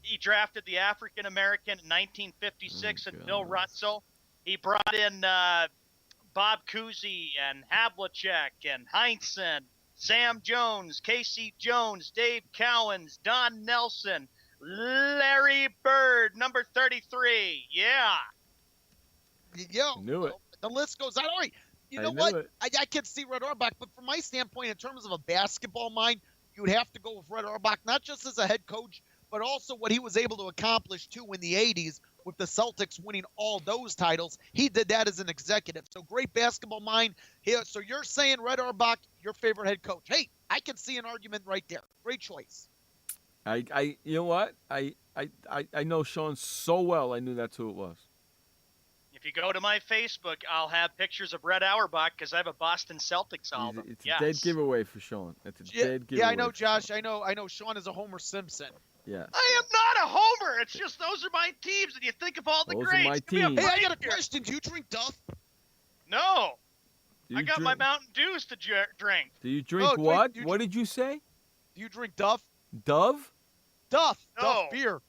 He drafted the African American in 1956 and Bill Russell. He brought in Bob Cousy and Havlicek and Heinsohn, Sam Jones, Casey Jones, Dave Cowens, Don Nelson, Larry Bird, number 33. Yeah. Knew it. The list goes on. All right. You know what? I can see Red Auerbach, but from my standpoint, in terms of a basketball mind, you would have to go with Red Auerbach, not just as a head coach, but also what he was able to accomplish, too, in the 80s with the Celtics winning all those titles. He did that as an executive. So great basketball mind. Here. So you're saying Red Auerbach, your favorite head coach. Hey, I can see an argument right there. Great choice. You know what? I know Sean so well. I knew that's who it was. If you go to my Facebook, I'll have pictures of Red Auerbach because I have a Boston Celtics album. It's a dead giveaway for Sean. It's a dead giveaway. Yeah, I know, Josh. I know. Sean is a Homer Simpson. Yeah. I am not a homer. It's just those are my teams, and you think of all the Those greats. are my Give me teams. Hey, I got a question. Do you drink Duff? No. Do I you got my drink- Mountain Dews to drink. Do you drink what? What did you say? Do you drink Duff? Dove? Duff. No. Duff beer.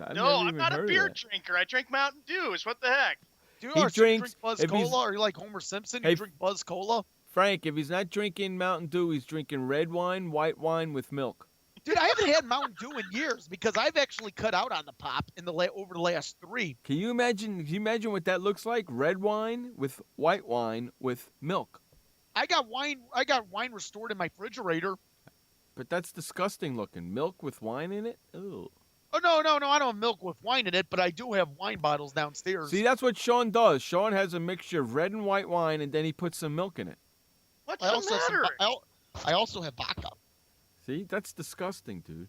I'm not a beer drinker. I drink Mountain Dews. What the heck? Do you, He you drinks- drink Buzz if he's- Cola? Or you like Homer Simpson? Hey, You drink Buzz Cola? Frank, if he's not drinking Mountain Dew, he's drinking red wine, white wine with milk. Dude, I haven't had Mountain Dew in years because I've actually cut out on the pop in over the last 3. Can you imagine what that looks like? Red wine with white wine with milk. I got wine restored in my refrigerator. But that's disgusting looking. Milk with wine in it? Ew. Oh, no. I don't have milk with wine in it, but I do have wine bottles downstairs. See, that's what Sean does. Sean has a mixture of red and white wine, and then he puts some milk in it. What's I the also matter? I also have vodka. See, that's disgusting, dude.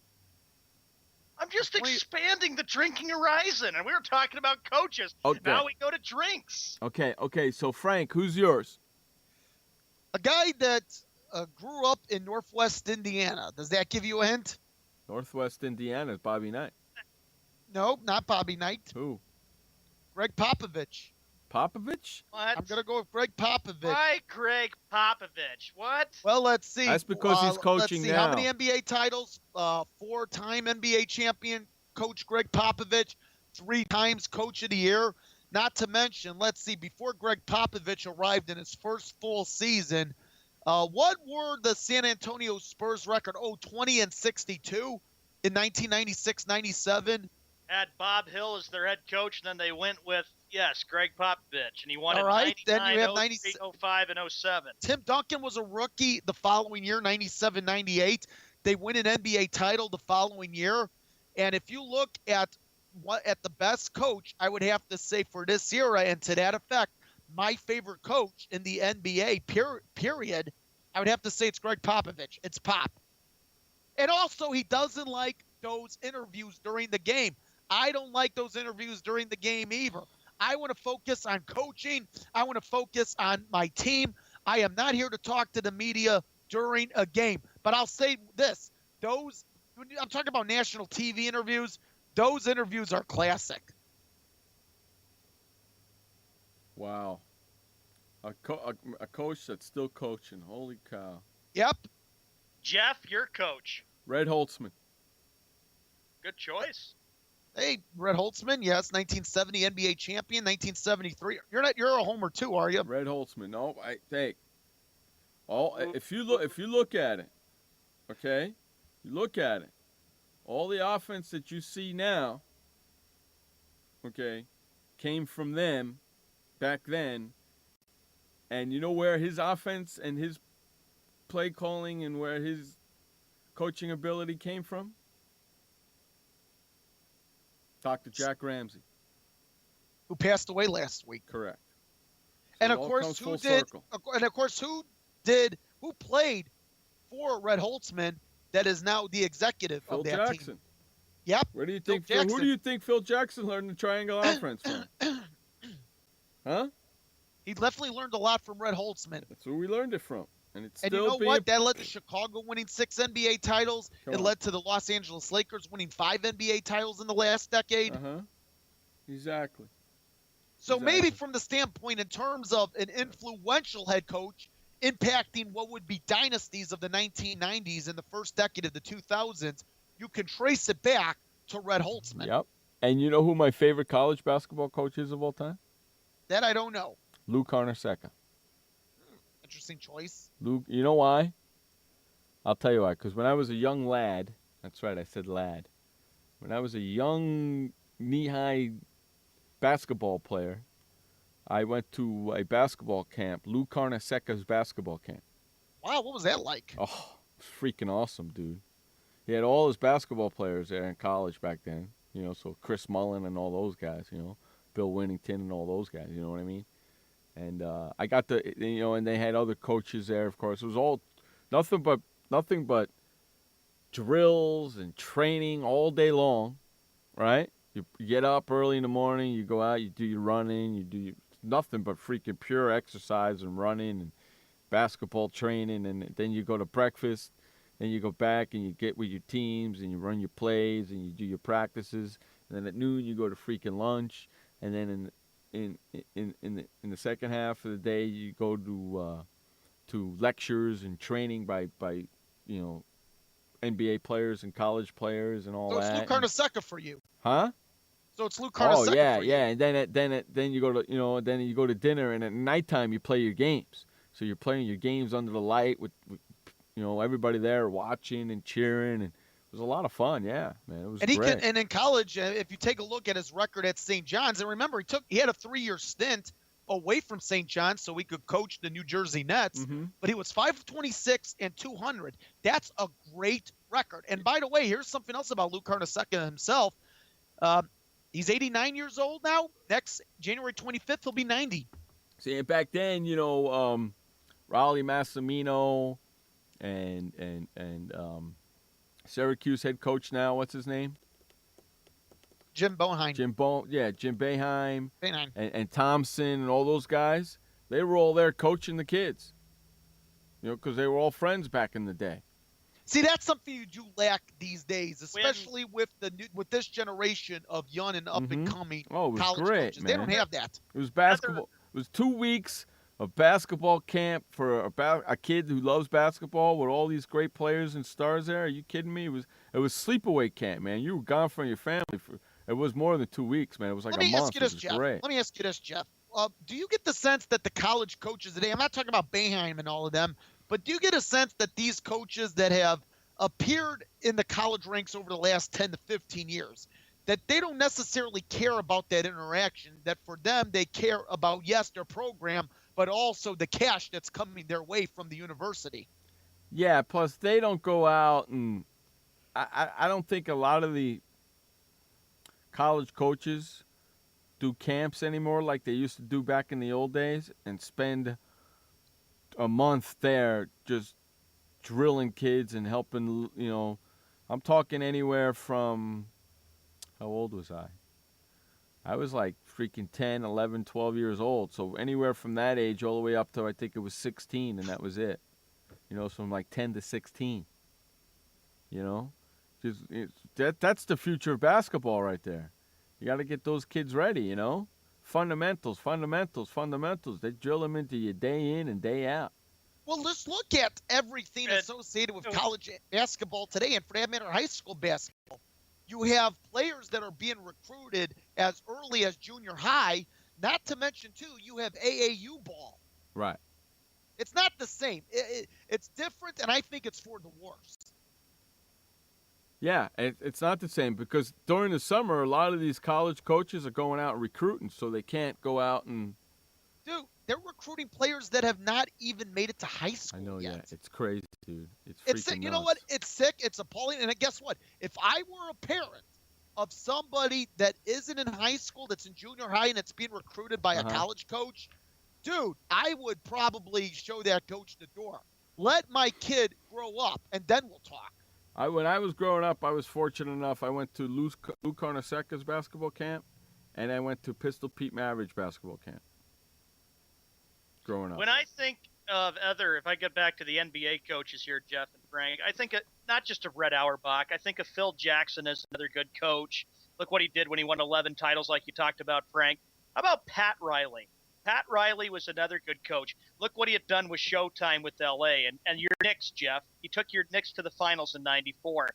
I'm just expanding the drinking horizon, and we were talking about coaches. Okay. Now we go to drinks. Okay. So, Frank, who's yours? A guy that grew up in Northwest Indiana. Does that give you a hint? Northwest Indiana's Bobby Knight. No, not Bobby Knight. Who? Greg Popovich. Popovich? What? I'm going to go with Greg Popovich. Why Greg Popovich? What? Well, let's see. That's because he's coaching let's see. now. How many NBA titles? 4-time NBA champion, Coach Greg Popovich. 3 times Coach of the Year. Not to mention, let's see, before Greg Popovich arrived in his first full season, what were the San Antonio Spurs record? 20-62 in 1996-97. Had Bob Hill as their head coach, and then they went with, Greg Popovich, and he won All in right, 99, then you have 03, 05, and 07. Tim Duncan was a rookie the following year, 97-98. They win an NBA title the following year. And if you look at the best coach, I would have to say for this era, and to that effect, my favorite coach in the NBA, period, I would have to say it's Greg Popovich. It's Pop. And also, he doesn't like those interviews during the game. I don't like those interviews during the game either. I want to focus on coaching. I want to focus on my team. I am not here to talk to the media during a game. But I'll say this. I'm talking about national TV interviews. Those interviews are classic. Wow. A coach that's still coaching. Holy cow. Yep. Jeff, your coach. Red Holtzman. Good choice. Hey, Red Holtzman, yes, 1970 NBA champion, 1973. You're a homer too, are you? Red Holtzman. No, if you look at it, okay? You look at it. All the offense that you see now, okay, came from them back then, And you know where his offense and his play calling and where his coaching ability came from? Dr. Jack Ramsey. Who passed away last week. Correct. So And of course, who played for Red Holtzman that is now the executive Phil of that Jackson. team? Yep. Who do you think Phil Jackson learned the triangle offense from? Huh? He definitely learned a lot from Red Holtzman. That's where we learned it from. And it's And still you know what? That led to Chicago winning 6 NBA titles. It led to the Los Angeles Lakers winning 5 NBA titles in the last decade. Exactly. So maybe from the standpoint in terms of an influential head coach impacting what would be dynasties of the 1990s and the first decade of the 2000s, you can trace it back to Red Holtzman. Yep. And you know who my favorite college basketball coach is of all time? That I don't know. Lou Carnesecca. Interesting choice. Lou, you know why? I'll tell you why. Because when I was a young lad, that's right, I said lad. When I was a young, knee-high basketball player, I went to a basketball camp, Lou Carnesecca's basketball camp. Wow, what was that like? Oh, it was freaking awesome, dude. He had all his basketball players there in college back then, you know, so Chris Mullin and all those guys, you know, Bill Winnington and all those guys, you know what I mean? And I got and they had other coaches there, of course. It was all nothing but drills and training all day long, right? You get up early in the morning, you go out, you do your running, nothing but freaking pure exercise and running and basketball training, and then you go to breakfast, then you go back and you get with your teams and you run your plays and you do your practices, and then at noon you go to freaking lunch, and then in the second half of the day you go to lectures and training by you know NBA players and college players and all that. So it's Lou Carnesecca for you. Huh? So it's Lou Carnesecca for you. Oh yeah, and then you go to then you go to dinner, and at nighttime you play your games. So you're playing your games under the light with everybody there watching and cheering, and it was a lot of fun. Yeah, man, it was great. And in college, if you take a look at his record at St. John's, and remember he had a 3-year stint away from St. John's so he could coach the New Jersey Nets, but he was 526 and 200. That's a great record. And by the way, here's something else about Lou Carnesecca himself. He's 89 years old now. Next January 25th, he'll be 90. See, and back then, Raleigh Massimino and Syracuse head coach now, what's his name? Jim Boeheim. Jim Boeheim. And Thompson and all those guys, they were all there coaching the kids. Because they were all friends back in the day. See, that's something you do lack these days, especially with this generation of young and up and coming college coaches. Man. They don't have that. It was basketball. It was 2 weeks of basketball camp for a kid who loves basketball with all these great players and stars there. Are you kidding me? It was sleepaway camp, man. You were gone from your family it was more than 2 weeks, man. It was like a month. Let me ask you this, Jeff. Do you get the sense that the college coaches today, I'm not talking about Boeheim and all of them, but do you get a sense that these coaches that have appeared in the college ranks over the last 10 to 15 years, that they don't necessarily care about that interaction, that for them they care about, yes, their program, but also the cash that's coming their way from the university? Yeah, plus they don't go out and I don't think a lot of the college coaches do camps anymore like they used to do back in the old days and spend a month there just drilling kids and helping, I'm talking anywhere from, how old was I? I was like freaking 10, 11, 12 years old. So anywhere from that age all the way up to, I think it was 16, and that was it. So from like 10 to 16. That's the future of basketball right there. You got to get those kids ready, Fundamentals. They drill them into you day in and day out. Well, let's look at everything associated with college basketball today, and for that matter, high school basketball. You have players that are being recruited as early as junior high, not to mention, too, you have AAU ball. Right. It's not the same. It's different, and I think it's for the worse. Yeah, it's not the same because during the summer, a lot of these college coaches are going out and recruiting, so they can't go out and They're recruiting players that have not even made it to high school I know, yet. yeah. It's crazy, dude. It's freaking You know nuts. what? It's sick. It's appalling. And guess what? If I were a parent of somebody that isn't in high school, that's in junior high, and it's being recruited by a college coach, dude, I would probably show that coach the door. Let my kid grow up, and then we'll talk. When I was growing up, I was fortunate enough. I went to Lou Carneseca's basketball camp, and I went to Pistol Pete Maravich basketball camp. Growing up. When I think of if I get back to the NBA coaches here, Jeff and Frank, I think not just of Red Auerbach. I think of Phil Jackson as another good coach. Look what he did when he won 11 titles, like you talked about, Frank. How about Pat Riley? Pat Riley was another good coach. Look what he had done with Showtime with L.A. And your Knicks, Jeff. He took your Knicks to the finals in '94.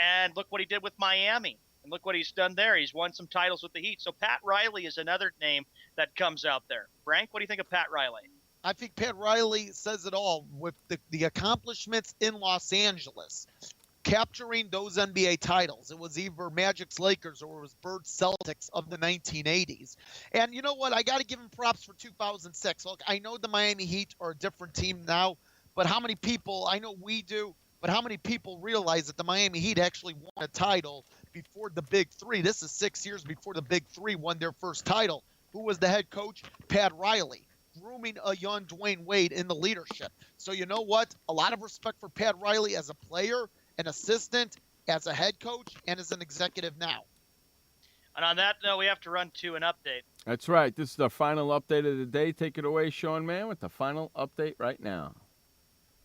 And look what he did with Miami. And look what he's done there. He's won some titles with the Heat. So Pat Riley is another name that comes out there. Frank, what do you think of Pat Riley? I think Pat Riley says it all with the accomplishments in Los Angeles. Capturing those NBA titles. It was either Magic's Lakers or it was Bird's Celtics of the 1980s. And you know what? I got to give him props for 2006. Look, I know the Miami Heat are a different team now, but how many people, I know we do, but how many people realize that the Miami Heat actually won a title before the Big Three? This is 6 years before the Big Three won their first title. Who was the head coach? Pat Riley. Grooming a young Dwayne Wade in the leadership. So you know what? A lot of respect for Pat Riley as a player, an assistant, as a head coach, and as an executive now. And on that note, we have to run to an update. That's right. This is the final update of the day. Take it away, Sean Mann, with the final update right now.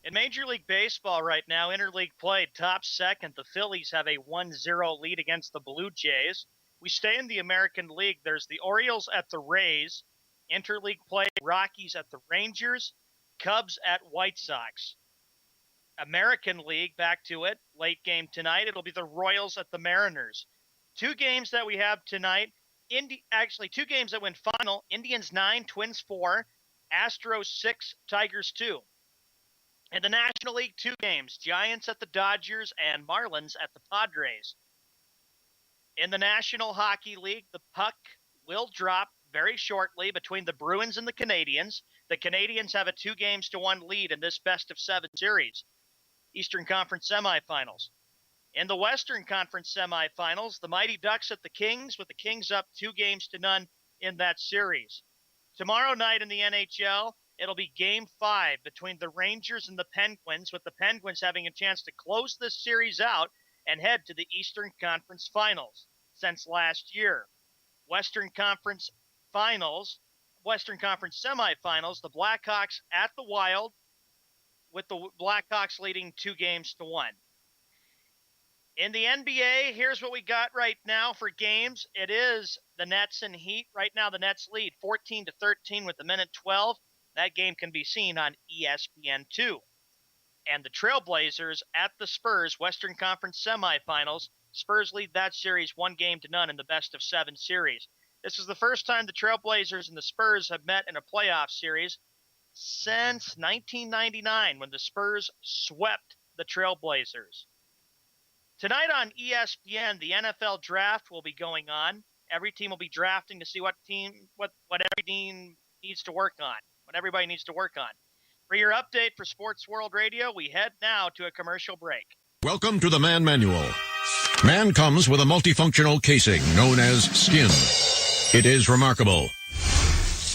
In Major League Baseball right now, interleague play, top second, the Phillies have a 1-0 lead against the Blue Jays. We stay in the American League. There's the Orioles at the Rays. Interleague play, Rockies at the Rangers, Cubs at White Sox. American League, back to it, late game tonight. It'll be the Royals at the Mariners. Two games that we have tonight. Two games that went final. Indians 9, Twins 4, Astros 6, Tigers 2. In the National League, two games. Giants at the Dodgers and Marlins at the Padres. In the National Hockey League, the puck will drop very shortly between the Bruins and the Canadiens. The Canadiens have a 2-1 lead in this best-of-7 series. Eastern Conference semifinals. In the Western Conference semifinals, the Mighty Ducks at the Kings, with the Kings up 2-0 in that series. Tomorrow night in the NHL, it'll be Game 5 between the Rangers and the Penguins, with the Penguins having a chance to close this series out and head to the Eastern Conference Finals since last year. Western Conference semifinals, the Blackhawks at the Wild, with the Blackhawks leading 2-1. In the NBA, here's what we got right now for games. It is the Nets and Heat. Right now, the Nets lead 14-13 with a minute 12. That game can be seen on ESPN2. And the Trailblazers at the Spurs, Western Conference semifinals. Spurs lead that series 1-0 in the best-of-7 series. This is the first time the Trailblazers and the Spurs have met in a playoff series since 1999, when the Spurs swept the Trailblazers. Tonight on ESPN, the NFL draft will be going on. Every team will be drafting to see what every team needs to work on, what everybody needs to work on. For your update for Sports World Radio, we head now to a commercial break. Welcome to the Man Manual. Man comes with a multifunctional casing known as skin. It is remarkable.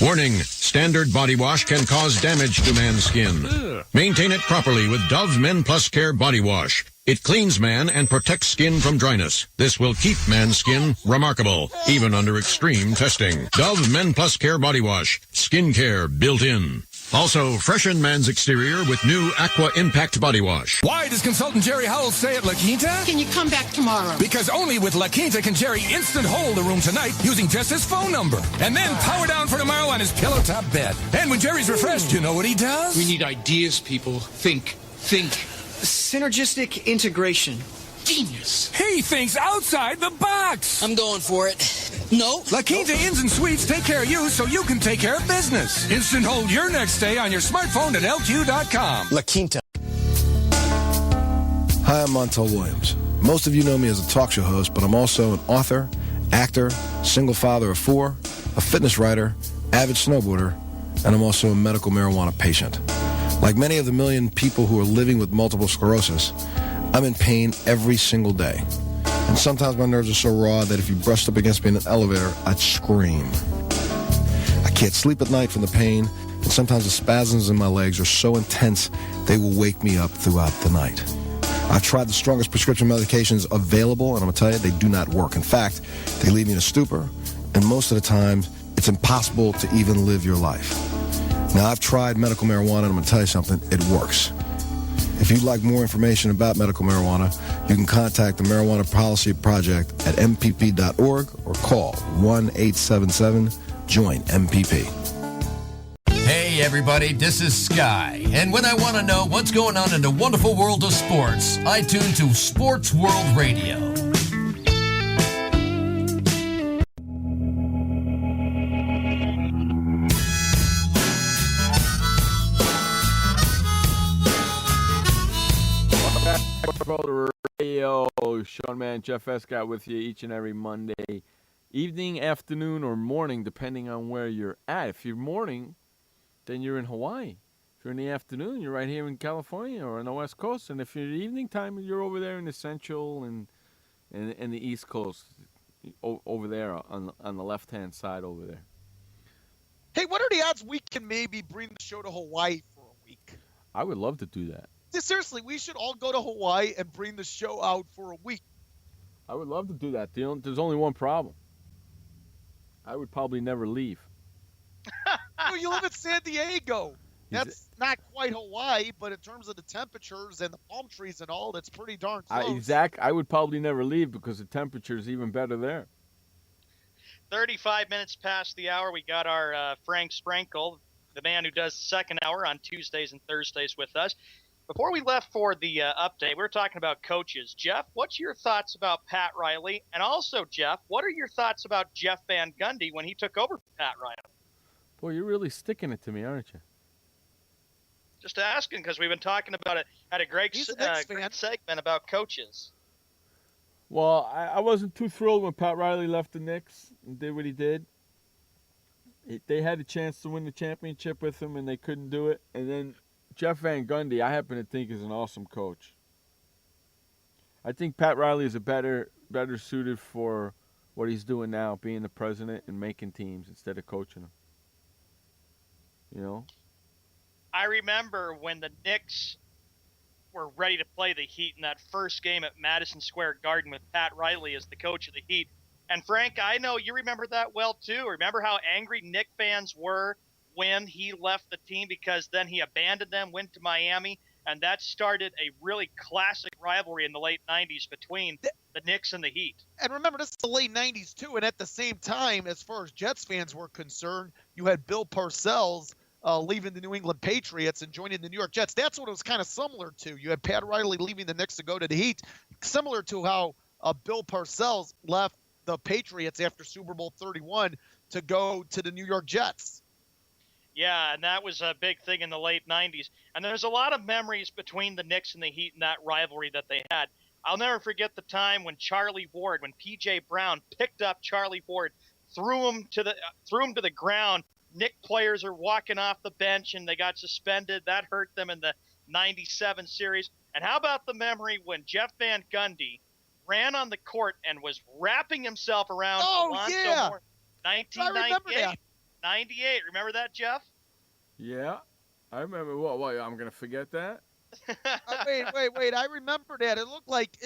Warning, standard body wash can cause damage to man's skin. Maintain it properly with Dove Men Plus Care Body Wash. It cleans man and protects skin from dryness. This will keep man's skin remarkable, even under extreme testing. Dove Men Plus Care Body Wash. Skin care built in. Also, freshen man's exterior with new Aqua Impact Body Wash. Why does consultant Jerry Howell stay at La Quinta? Can you come back tomorrow? Because only with La Quinta can Jerry instant hold the room tonight using just his phone number. And then power down for tomorrow on his pillow top bed. And when Jerry's refreshed, you know what he does? We need ideas, people. Think. Synergistic integration. Genius. He thinks outside the box. I'm going for it. No. La Quinta Inns and Suites take care of you so you can take care of business. Instant hold your next stay on your smartphone at LQ.com. La Quinta. Hi, I'm Montel Williams. Most of you know me as a talk show host, but I'm also an author, actor, single father of 4, a fitness writer, avid snowboarder, and I'm also a medical marijuana patient. Like many of the million people who are living with multiple sclerosis, I'm in pain every single day. And sometimes my nerves are so raw that if you brushed up against me in an elevator, I'd scream. I can't sleep at night from the pain, and sometimes the spasms in my legs are so intense they will wake me up throughout the night. I've tried the strongest prescription medications available, and I'm going to tell you, they do not work. In fact, they leave me in a stupor, and most of the time, it's impossible to even live your life. Now, I've tried medical marijuana, and I'm going to tell you something, it works. If you'd like more information about medical marijuana, you can contact the Marijuana Policy Project at mpp.org or call 1-877-JOIN-MPP. Hey everybody, this is Sky, and when I want to know what's going on in the wonderful world of sports, I tune to Sports World Radio. World Radio, Sean Man, Jeff Escott with you each and every Monday evening, afternoon, or morning, depending on where you're at. If you're morning, then you're in Hawaii. If you're in the afternoon, you're right here in California or on the West Coast. And if you're evening time, you're over there in the Central and the East Coast, over there on the left-hand side over there. Hey, what are the odds we can maybe bring the show to Hawaii for a week? I would love to do that. Seriously, we should all go to Hawaii and bring the show out for a week. I would love to do that. There's only one problem. I would probably never leave. No, you live in San Diego. That's not quite Hawaii, but in terms of the temperatures and the palm trees and all, that's pretty darn close. I would probably never leave because the temperature is even better there. 35 minutes past the hour, we got our Frank Sprankle, the man who does the second hour on Tuesdays and Thursdays with us. Before we left for the update, we were talking about coaches. Jeff, what's your thoughts about Pat Riley? And also, Jeff, what are your thoughts about Jeff Van Gundy when he took over Pat Riley? Boy, you're really sticking it to me, aren't you? Just asking because we've been talking about it. Had a great segment about coaches. Well, I wasn't too thrilled when Pat Riley left the Knicks and did what he did. They had a chance to win the championship with him, and they couldn't do it. And then Jeff Van Gundy, I happen to think, is an awesome coach. I think Pat Riley is a better suited for what he's doing now, being the president and making teams instead of coaching them. You know? I remember when the Knicks were ready to play the Heat in that first game at Madison Square Garden with Pat Riley as the coach of the Heat. And Frank, I know you remember that well too. Remember how angry Knick fans were when he left the team because then he abandoned them, went to Miami, and that started a really classic rivalry in the late 90s between the Knicks and the Heat. And remember, this is the late 90s too, and at the same time, as far as Jets fans were concerned, you had Bill Parcells leaving the New England Patriots and joining the New York Jets. That's what it was kind of similar to. You had Pat Riley leaving the Knicks to go to the Heat, similar to how Bill Parcells left the Patriots after Super Bowl 31 to go to the New York Jets. Yeah, and that was a big thing in the late 90s. And there's a lot of memories between the Knicks and the Heat and that rivalry that they had. I'll never forget the time when Charlie Ward, when P.J. Brown picked up Charlie Ward, threw him to the ground. Knick players are walking off the bench, and they got suspended. That hurt them in the 97 series. And how about the memory when Jeff Van Gundy ran on the court and was wrapping himself around Alonzo Moore? 1998. 98. Remember that, Jeff? Yeah, I remember. What? I'm gonna forget that? Wait! I remember that. It looked like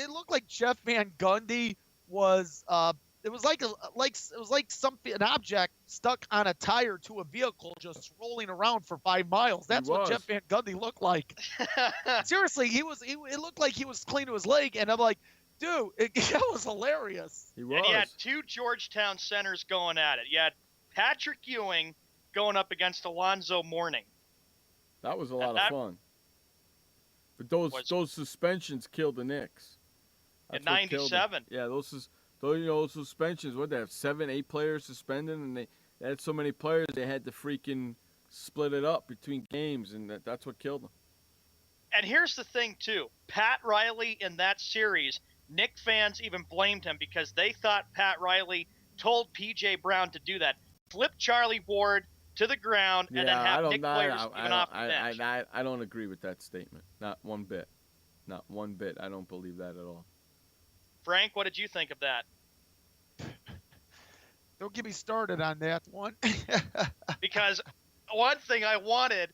Jeff Van Gundy was. It was like an object stuck on a tire to a vehicle, just rolling around for 5 miles. That's what Jeff Van Gundy looked like. Seriously, it looked like he was clinging to his leg, and I'm like, dude, that was hilarious. He was. And he had two Georgetown centers going at it. You had Patrick Ewing going up against Alonzo Mourning. That was a lot of fun. But those suspensions killed the Knicks. In 97. Yeah, those suspensions, what, they have 7, 8 players suspended, and they had so many players they had to freaking split it up between games, and that's what killed them. And here's the thing, too. Pat Riley in that series, Knick fans even blamed him because they thought Pat Riley told P.J. Brown to do that. Flip Charlie Ward to the ground and then have Nick players even off the bench. I don't agree with that statement. Not one bit. Not one bit. I don't believe that at all. Frank, what did you think of that? Don't get me started on that one. Because one thing I wanted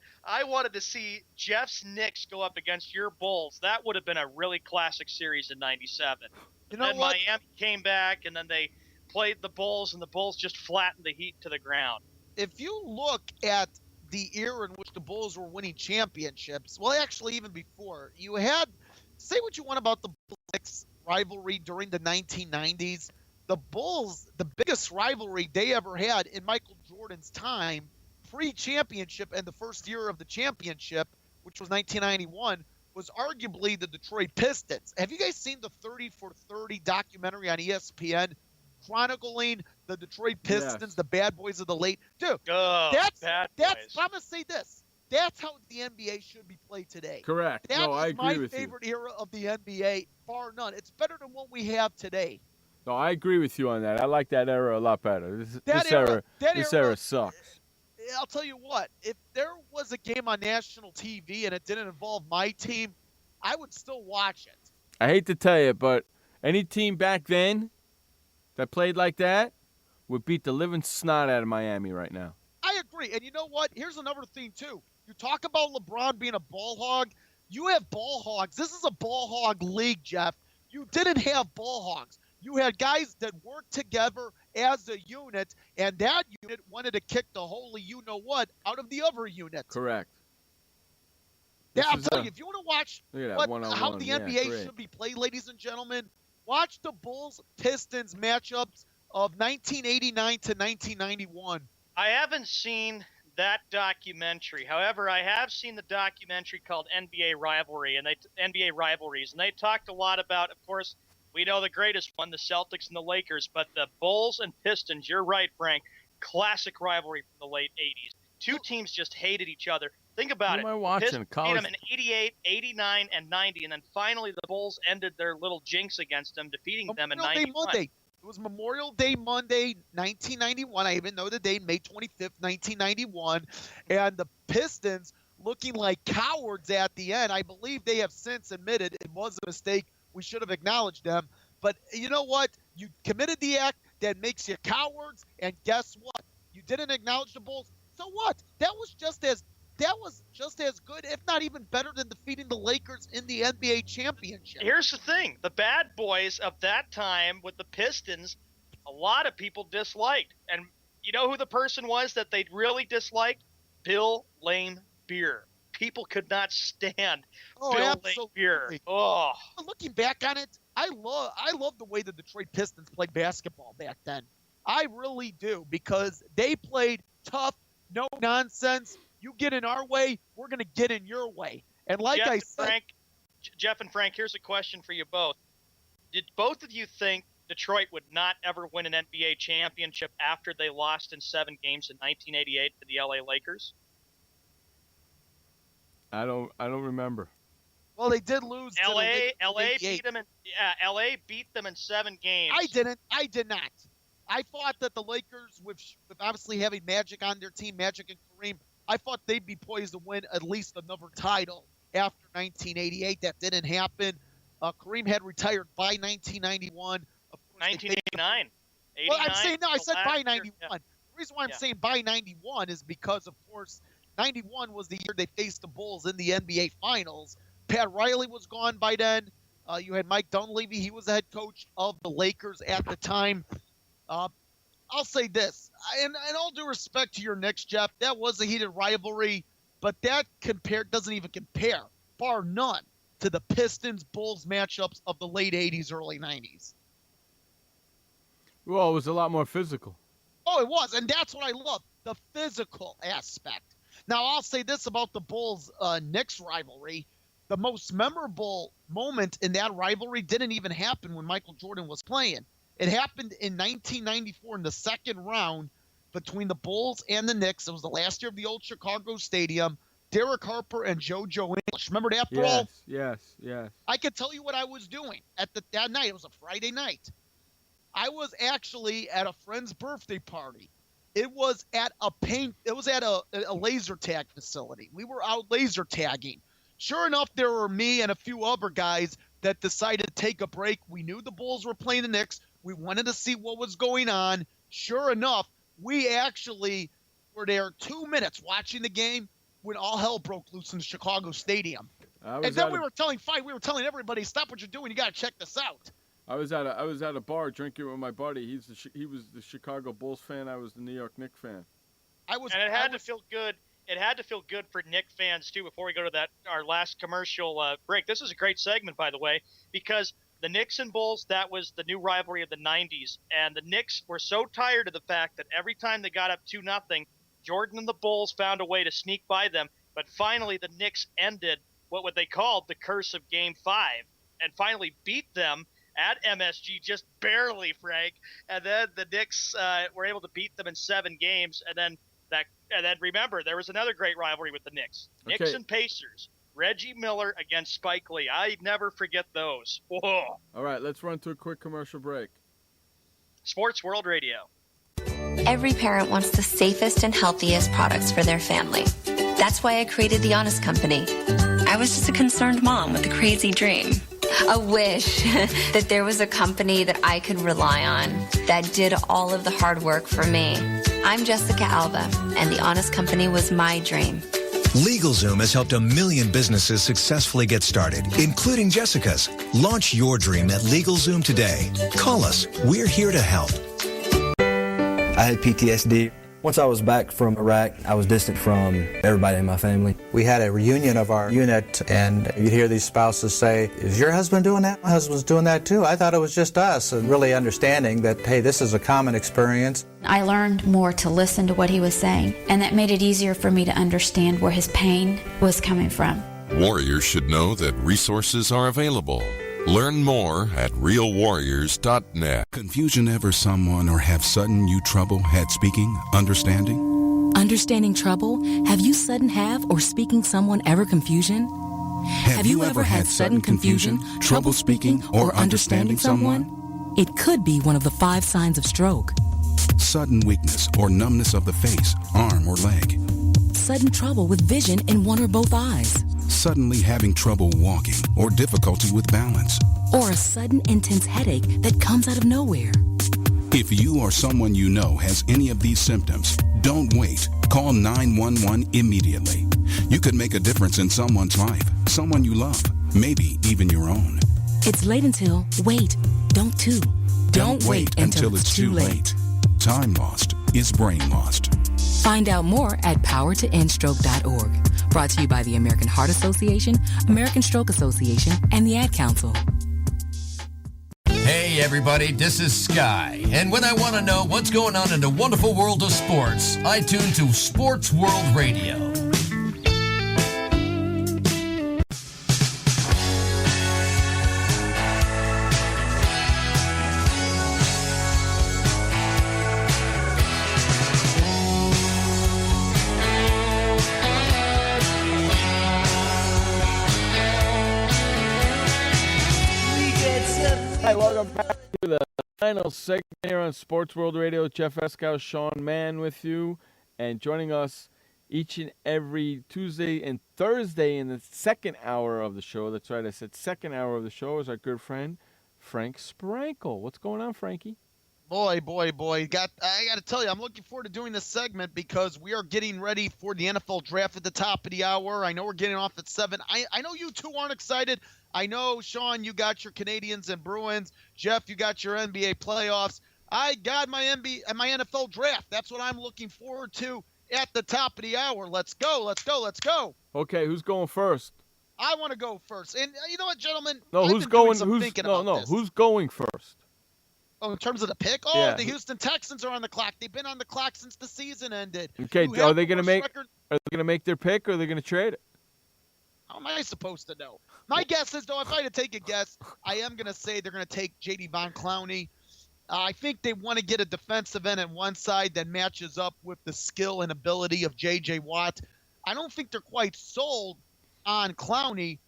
to see Jeff's Knicks go up against your Bulls. That would have been a really classic series in '97. You know then what? Miami came back, and then they played the Bulls, and the Bulls just flattened the Heat to the ground. If you look at the era in which the Bulls were winning championships, well, actually, even before, you had, say what you want about the Bulls rivalry during the 1990s. The Bulls, the biggest rivalry they ever had in Michael Jordan's time, pre-championship and the first year of the championship, which was 1991, was arguably the Detroit Pistons. Have you guys seen the 30 for 30 documentary on ESPN chronicling the Detroit Pistons, Yes. the bad boys of the late? Dude, that's I'm going to say this. That's how the NBA should be played today. Correct. That No, I is agree my with you. favorite era of the NBA, bar none. It's better than what we have today. No, I agree with you on that. I like that era a lot better. This era sucks. I'll tell you what, if there was a game on national TV and it didn't involve my team, I would still watch it. I hate to tell you, but any team back then that played like that would beat the living snot out of Miami right now. I agree. And you know what? Here's another thing, too. You talk about LeBron being a ball hog. You have ball hogs. This is a ball hog league, Jeff. You didn't have ball hogs. You had guys that worked together as a unit, and that unit wanted to kick the holy you-know-what out of the other unit. Correct. Yeah, I'll tell you, if you want to watch how the Yeah, NBA great. should be played, ladies and gentlemen, watch the Bulls-Pistons matchups of 1989 to 1991. I haven't seen that documentary. However, I have seen the documentary called NBA Rivalries, and they talked a lot about, of course, we know the greatest one, the Celtics and the Lakers, but the Bulls and Pistons, you're right, Frank, classic rivalry from the late 80s. Two teams just hated each other. Think about Who it. am I watching? Pistons beat College? them in 88, 89, and 90, and then finally the Bulls ended their little jinx against them, defeating them in Memorial Day 91. Monday. It was Memorial Day Monday, 1991. I even know the date, May 25th, 1991. And the Pistons looking like cowards at the end. I believe they have since admitted it was a mistake. We should have acknowledged them. But you know what? You committed the act that makes you cowards. And guess what? You didn't acknowledge the Bulls. So what? That was just as good, if not even better, than defeating the Lakers in the NBA championship. Here's the thing. The bad boys of that time with the Pistons, a lot of people disliked. And you know who the person was that they really disliked? Bill Lame Beer. People could not stand Bill Lame Beer. Oh. Looking back on it, I love the way the Detroit Pistons played basketball back then. I really do, because they played tough, no nonsense. You get in our way, we're going to get in your way. And like I said, Jeff and Frank, here's a question for you both. Did both of you think Detroit would not ever win an NBA championship after they lost in 7 games in 1988 to the LA Lakers? I don't remember. Well, they did lose. LA beat them in 7 games. I did not. I thought that the Lakers, with obviously having Magic on their team, Magic and Kareem, I thought they'd be poised to win at least another title after 1988. That didn't happen. Kareem had retired by 1991. 1989. Well, I'm saying no. I said by 91. Yeah. The reason why I'm saying by 91 is because, of course, 91 was the year they faced the Bulls in the NBA Finals. Pat Riley was gone by then. You had Mike Dunleavy. He was the head coach of the Lakers at the time. I'll say this, and all due respect to your Knicks, Jeff, that was a heated rivalry, but that doesn't even compare, bar none, to the Pistons-Bulls matchups of the late 80s, early 90s. Well, it was a lot more physical. Oh, it was, and that's what I love, the physical aspect. Now, I'll say this about the Bulls-Knicks rivalry. The most memorable moment in that rivalry didn't even happen when Michael Jordan was playing. It happened in 1994 in the second round between the Bulls and the Knicks. It was the last year of the old Chicago Stadium. Derek Harper and JoJo English. Remember that, bro? Yes. I could tell you what I was doing that night. It was a Friday night. I was actually at a friend's birthday party. It was at a laser tag facility. We were out laser tagging. Sure enough, there were me and a few other guys that decided to take a break. We knew the Bulls were playing the Knicks. We wanted to see what was going on. Sure enough, we actually were there 2 minutes watching the game when all hell broke loose in the Chicago Stadium. And then we were telling everybody, stop what you're doing. You got to check this out. I was at a bar drinking with my buddy. He was the Chicago Bulls fan. I was the New York Knicks fan. It had to feel good. It had to feel good for Knicks fans too. Before we go to our last commercial break, this is a great segment, by the way, because the Knicks and Bulls, that was the new rivalry of the '90s, and the Knicks were so tired of the fact that every time they got up 2-0, Jordan and the Bulls found a way to sneak by them. But finally, the Knicks ended what they called the curse of Game 5, and finally beat them at MSG, just barely, Frank. And then the Knicks were able to beat them in 7 games. And then remember, there was another great rivalry with the Knicks. Okay. Knicks and Pacers. Reggie Miller against Spike Lee. I never forget those. Whoa. All right, let's run to a quick commercial break. Sports World Radio. Every parent wants the safest and healthiest products for their family. That's why I created The Honest Company. I was just a concerned mom with a crazy dream. A wish that there was a company that I could rely on that did all of the hard work for me. I'm Jessica Alba, and The Honest Company was my dream. LegalZoom has helped 1 million businesses successfully get started, including Jessica's. Launch your dream at LegalZoom today. Call us. We're here to help. I had PTSD. Once I was back from Iraq, I was distant from everybody in my family. We had a reunion of our unit, and you'd hear these spouses say, is your husband doing that? My husband's doing that too. I thought it was just us. And really understanding that, hey, this is a common experience. I learned more to listen to what he was saying, and that made it easier for me to understand where his pain was coming from. Warriors should know that resources are available. Learn more at realwarriors.net. Confusion ever someone or have sudden you trouble had speaking, understanding? Understanding trouble? Have you sudden have or speaking someone ever confusion? Have you ever had sudden confusion, trouble speaking, or understanding someone? It could be one of the 5 signs of stroke. Sudden weakness or numbness of the face, arm, or leg. Sudden trouble with vision in one or both eyes. Suddenly having trouble walking or difficulty with balance. Or a sudden intense headache that comes out of nowhere. If you or someone you know has any of these symptoms, don't wait. Call 911 immediately. You could make a difference in someone's life, someone you love, maybe even your own. It's late until, wait, don't too. Don't wait until it's too late. Time lost is brain lost. Find out more at powertoendstroke.org. Brought to you by the American Heart Association, American Stroke Association, and the Ad Council. Hey everybody, this is Sky. And when I want to know what's going on in the wonderful world of sports, I tune to Sports World Radio. Hi, welcome back to the final segment here on Sports World Radio. Jeff Eskow, Sean Mann with you, and joining us each and every Tuesday and Thursday in the second hour of the show. That's right, I said second hour of the show is our good friend Frank Sprankle. What's going on, Frankie? Boy. I got to tell you, I'm looking forward to doing this segment because we are getting ready for the NFL draft at the top of the hour. I know we're getting off at 7. I know you two aren't excited. I know, Sean, you got your Canadians and Bruins. Jeff, you got your NBA playoffs. I got my NFL draft. That's what I'm looking forward to at the top of the hour. Let's go. Okay, who's going first? I want to go first. And you know what, gentlemen? No, who's going first? Oh, in terms of the pick? Oh, yeah. The Houston Texans are on the clock. They've been on the clock since the season ended. Okay, are they going to make their pick or are they going to trade it? How am I supposed to know? My guess is, though, if I had to take a guess, I am going to say they're going to take J.D. Von Clowney. I think they want to get a defensive end on one side that matches up with the skill and ability of J.J. Watt. I don't think they're quite sold on Clowney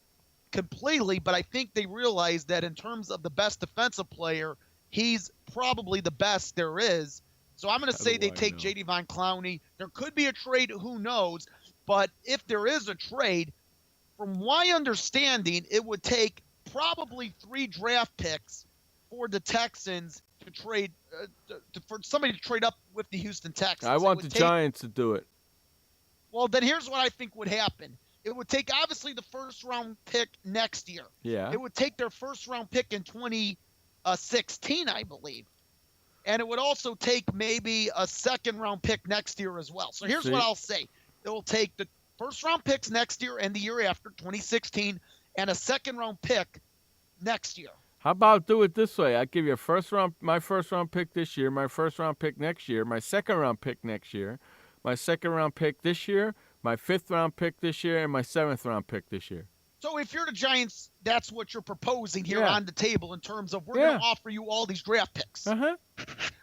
completely, but I think they realize that in terms of the best defensive player, he's probably the best there is. So I'm going to say they take J.D. Von Clowney. There could be a trade, who knows? But if there is a trade, from my understanding, it would take probably 3 draft picks for the Texans to trade for somebody to trade up with the Houston Texans. I want the Giants to do it. Well, then here's what I think would happen. It would take, obviously, the first-round pick next year. Yeah. It would take their first-round pick in 2016, I believe. And it would also take maybe a second-round pick next year as well. So here's what I'll say. It will take the first-round picks next year and the year after, 2016, and a second-round pick next year. How about do it this way? I give you my first round pick this year, my first round pick next year, my second round pick next year, my second round pick this year, my 5th round pick this year, and my 7th round pick this year. So if you're the Giants, that's what you're proposing here on the table in terms of we're going to offer you all these draft picks. Uh-huh.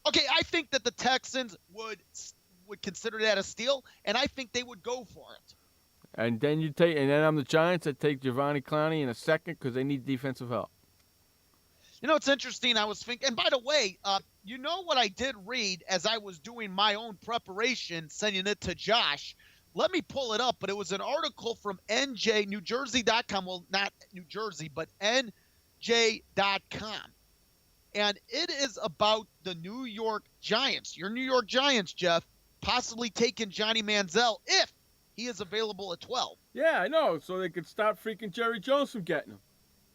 Okay, I think that the Texans would consider that a steal, and I think they would go for it. And then I'm the Giants. I take Giovanni Clowney in a second because they need defensive help. You know, it's interesting. I was thinking, and by the way, you know what I did read as I was doing my own preparation, sending it to Josh. Let me pull it up, but it was an article from NJNewJersey.com. Well, not New Jersey, but NJ.com. And it is about the New York Giants. Your New York Giants, Jeff, possibly taking Johnny Manziel if he is available at 12. Yeah, I know, so they could stop freaking Jerry Jones from getting him.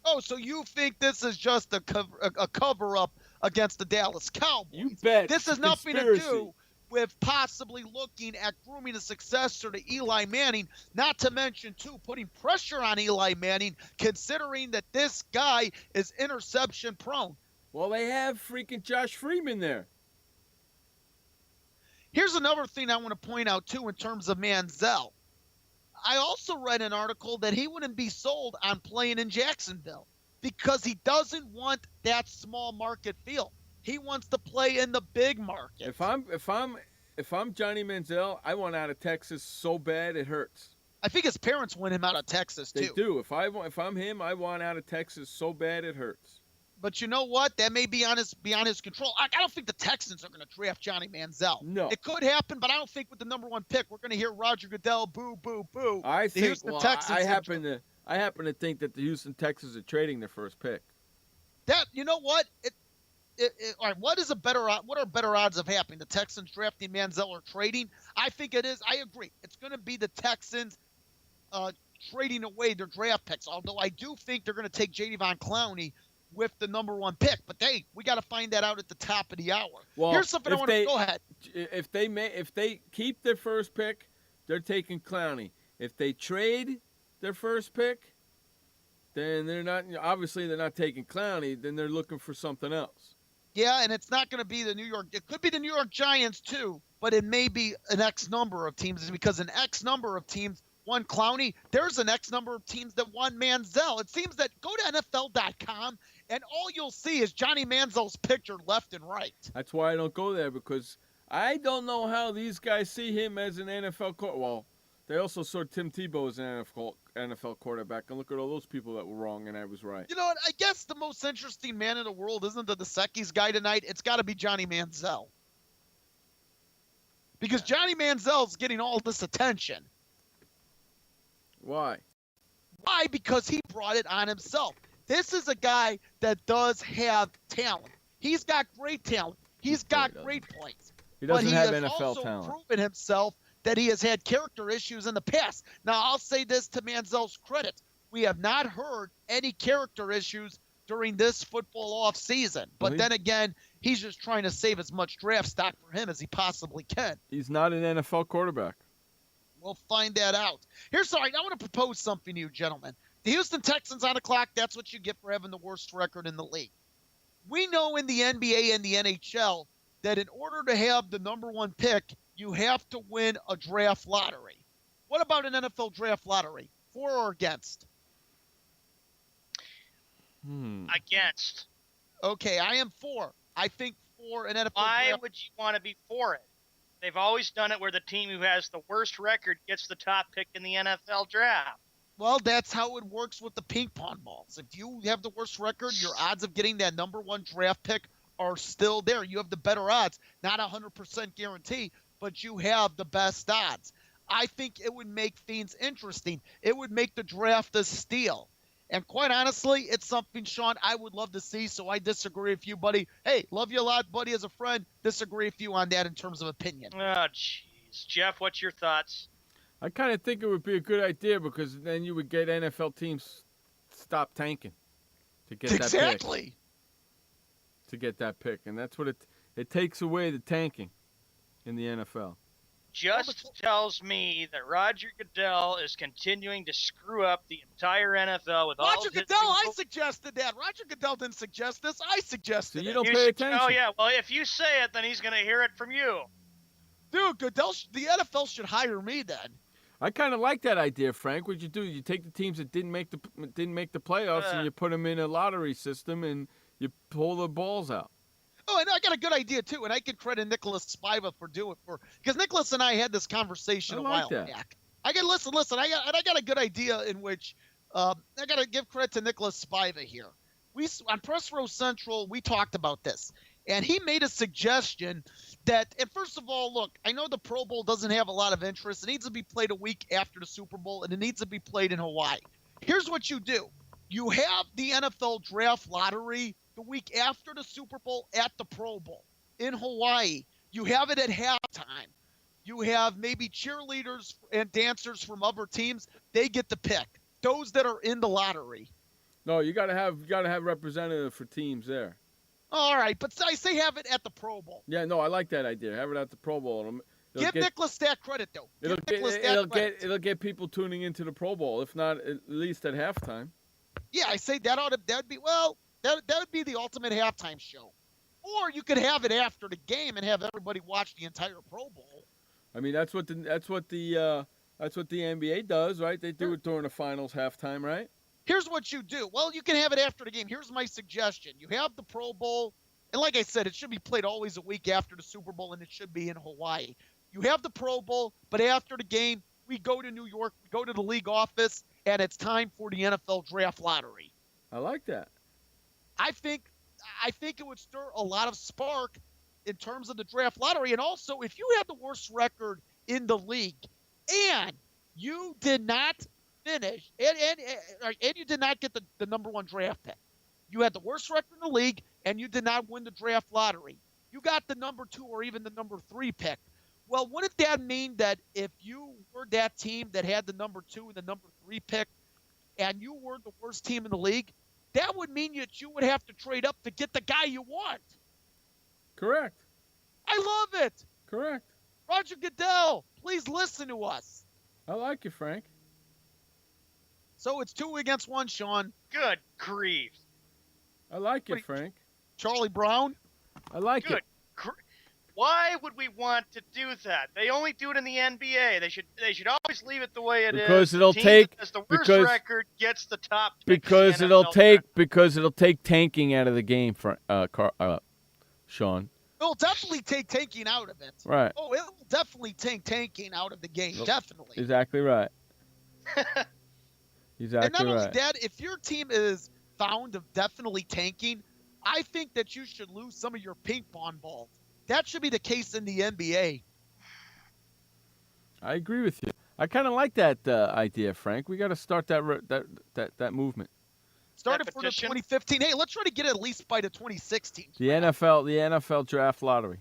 Oh, so you think this is just a cover-up against the Dallas Cowboys? You bet. This has nothing to do with possibly looking at grooming a successor to Eli Manning, not to mention, too, putting pressure on Eli Manning, considering that this guy is interception-prone. Well, they have freaking Josh Freeman there. Here's another thing I want to point out, too, in terms of Manziel. I also read an article that he wouldn't be sold on playing in Jacksonville because he doesn't want that small market feel. He wants to play in the big market. If I'm Johnny Manziel, I want out of Texas so bad it hurts. I think his parents want him out of Texas too. They do. If I'm him, I want out of Texas so bad it hurts. But you know what? That may be beyond his control. I don't think the Texans are going to draft Johnny Manziel. No. It could happen, but I don't think with the number 1 pick we're going to hear Roger Goodell boo, boo, boo. I happen to think that the Houston Texans are trading their first pick. That, you know what? All right, what are better odds of happening? The Texans drafting Manziel or trading? I think it is. I agree. It's going to be the Texans trading away their draft picks. Although I do think they're going to take J.D. Von Clowney with the number 1 pick. But we got to find that out at the top of the hour. Well, here's something I want to go ahead. If they keep their first pick, they're taking Clowney. If they trade their first pick, then they're not taking Clowney, then they're looking for something else. Yeah, and it's not going to be it could be the New York Giants too, but it may be an X number of teams because an X number of teams won Clowney. There's an X number of teams that won Manziel. It seems that go to NFL.com and all you'll see is Johnny Manziel's picture left and right. That's why I don't go there because I don't know how these guys see him as an NFL quarterback. Well, they also saw Tim Tebow as an NFL quarterback, and look at all those people that were wrong and I was right. You know what? I guess the most interesting man in the world isn't the Secchi's guy tonight. It's got to be Johnny Manziel. Because Johnny Manziel's getting all this attention. Why? Why? Because he brought it on himself. This is a guy that does have talent. He's got great talent. He's got great points. He doesn't have NFL talent. He has also proven himself that he has had character issues in the past. Now, I'll say this to Manziel's credit. We have not heard any character issues during this football offseason. But then again, he's just trying to save as much draft stock for him as he possibly can. He's not an NFL quarterback. We'll find that out. I want to propose something to you, gentlemen. The Houston Texans on the clock, that's what you get for having the worst record in the league. We know in the NBA and the NHL that in order to have the number 1 pick, you have to win a draft lottery. What about an NFL draft lottery? For or against? Against. Okay, I am for. I think for an NFL Why draft. would you want to be for it? They've always done it where the team who has the worst record gets the top pick in the NFL draft. Well, that's how it works with the ping pong balls. If you have the worst record, your odds of getting that number 1 draft pick are still there. You have the better odds. Not 100% guarantee, but you have the best odds. I think it would make things interesting. It would make the draft a steal. And quite honestly, it's something, Sean, I would love to see, so I disagree with you, buddy. Hey, love you a lot, buddy, as a friend. Disagree with you on that in terms of opinion. Oh, jeez. Jeff, what's your thoughts? I kind of think it would be a good idea because then you would get NFL teams stop tanking to get that pick. Exactly. To get that pick. And that's what it takes away the tanking in the NFL. Just tells me that Roger Goodell is continuing to screw up the entire NFL with all Roger Goodell, I suggested that. Roger Goodell didn't suggest this. I suggested it. So you it. don't pay attention. Oh, yeah. Well, if you say it, then he's going to hear it from you. Dude, Goodell, the NFL should hire me then. I kind of like that idea, Frank. What you do, you take the teams that didn't make the playoffs and you put them in a lottery system and you pull the balls out. Oh, and I got a good idea, too, and I can credit Nicholas Spiva for doing it. Because Nicholas and I had this conversation a while back. I got listen, I got a good idea in which I got to give credit to Nicholas Spiva here. On Press Row Central, we talked about this, and he made a suggestion that, and first of all, look, I know the Pro Bowl doesn't have a lot of interest. It needs to be played a week after the Super Bowl, and it needs to be played in Hawaii. Here's what you do. You have the NFL draft lottery the week after the Super Bowl at the Pro Bowl in Hawaii. You have it at halftime. You have maybe cheerleaders and dancers from other teams. They get the pick. Those that are in the lottery. No, you gotta have representative for teams there. All right, but I say have it at the Pro Bowl. Yeah, no, I like that idea. Have it at the Pro Bowl. Give Nicholas that credit, though. It'll get people tuning into the Pro Bowl, if not at least at halftime. Yeah, I say that would be that would be the ultimate halftime show. Or you could have it after the game and have everybody watch the entire Pro Bowl. I mean, that's what the NBA does, right? They do it during the finals halftime, right? Here's what you do. Well, you can have it after the game. Here's my suggestion. You have the Pro Bowl, and like I said, it should be played always a week after the Super Bowl, and it should be in Hawaii. You have the Pro Bowl, but after the game, we go to New York, we go to the league office, and it's time for the NFL draft lottery. I like that. I think it would stir a lot of spark in terms of the draft lottery. And also, if you have the worst record in the league and you did not finish and you did not get the number one draft pick, you had the worst record in the league and you did not win the draft lottery, you got the number 2 or even the number 3 pick. Well, wouldn't that mean that if you were that team that had the number 2 and the number 3 pick and you were the worst team in the league, that would mean that you would have to trade up to get the guy you want. Correct. I love it. Correct. Roger Goodell, please listen to us. I like you, Frank. So it's 2 against 1, Sean. Good grief. I like it, Frank. Charlie Brown? I like it. Why would we want to do that? They only do it in the NBA. They should always leave it the way it is. Because it'll take the worst record gets the top pick. Because it'll take tanking out of the game for Sean. It'll definitely take tanking out of it. Right. Oh, it will definitely take tanking out of the game. Definitely. Exactly right. Exactly and not right. only that, if your team is found of definitely tanking, I think that you should lose some of your ping pong balls. That should be the case in the NBA. I agree with you. I kind of like that idea, Frank. We got to start that movement. Start it for the 2015. Hey, let's try to get it at least by the 2016. The NFL draft lottery.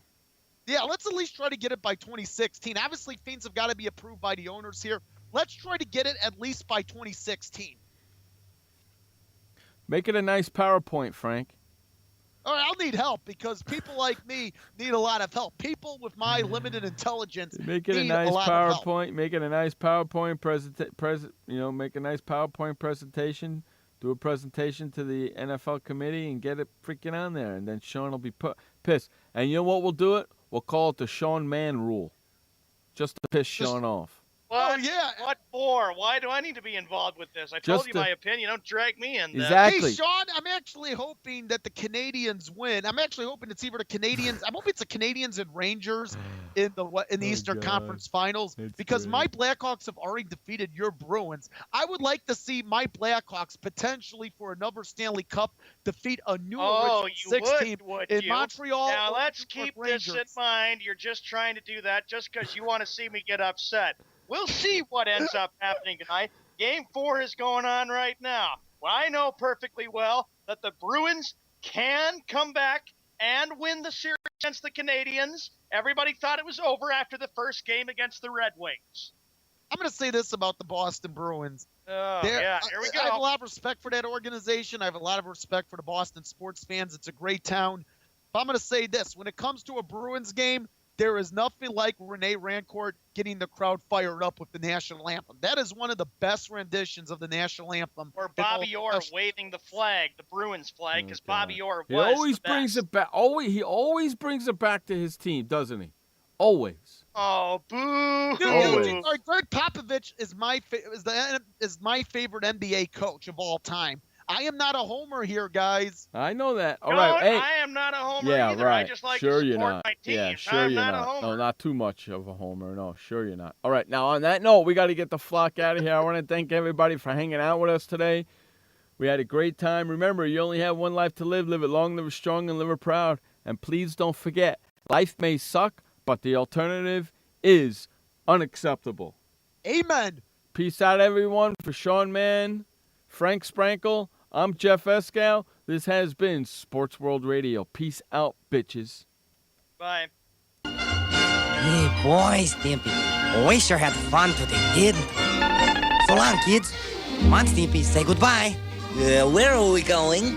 Yeah, let's at least try to get it by 2016. Obviously, things have got to be approved by the owners here. Let's try to get it at least by 2016. Make it a nice PowerPoint, Frank. All right, I'll need help because people like me need a lot of help. People with my limited intelligence make it need a nice a lot PowerPoint. of help. Make it a nice PowerPoint make a nice PowerPoint presentation. Do a presentation to the NFL committee and get it freaking on there, and then Sean will be pissed. And you know what? We'll do it. We'll call it the Sean Mann rule, just to piss Sean off. What? Oh, yeah. What for? Why do I need to be involved with this? I told you my opinion. Don't drag me in. Exactly. Hey, Sean, I'm actually hoping that the Canadians win. I'm actually hoping it's either the Canadians. I'm hoping it's the Canadians and Rangers in the Eastern Conference Finals because my Blackhawks have already defeated your Bruins. I would like to see my Blackhawks potentially for another Stanley Cup defeat a new original six team in Montreal. Now let's keep Rangers. this in mind. You're just trying to do that just because you want to see me get upset. We'll see what ends up happening tonight. Game 4 is going on right now. Well, I know perfectly well that the Bruins can come back and win the series against the Canadians. Everybody thought it was over after the first game against the Red Wings. I'm going to say this about the Boston Bruins. Yeah, here we go. I have a lot of respect for that organization. I have a lot of respect for the Boston sports fans. It's a great town. But I'm going to say this. When it comes to a Bruins game, there is nothing like Rene Rancourt getting the crowd fired up with the national anthem. That is one of the best renditions of the national anthem. Or Bobby Orr waving the flag, the Bruins flag, because Bobby Orr He was always the brings best. it back. He always brings it back to his team, doesn't he? Always. Oh, boo! Dude, Greg Popovich is my favorite NBA coach of all time. I am not a homer here, guys. I know that. All No, right. Hey. I am not a homer Yeah, either. right. I just like Sure to you're support not. my team. Yeah, sure I'm you're not a not. homer. No, not too much of a homer. No, sure you're not. All right. Now, on that note, we got to get the flock out of here. I want to thank everybody for hanging out with us today. We had a great time. Remember, you only have one life to live. Live it long, live it strong, and live it proud. And please don't forget, life may suck, but the alternative is unacceptable. Amen. Peace out, everyone. For Sean Mann, Frank Sprankle, I'm Jeff Escal. This has been Sports World Radio. Peace out, bitches. Bye. Hey, boys, Stimpy. We sure had fun today, didn't we? So long, kids. Come on, Stimpy, say goodbye. Where are we going?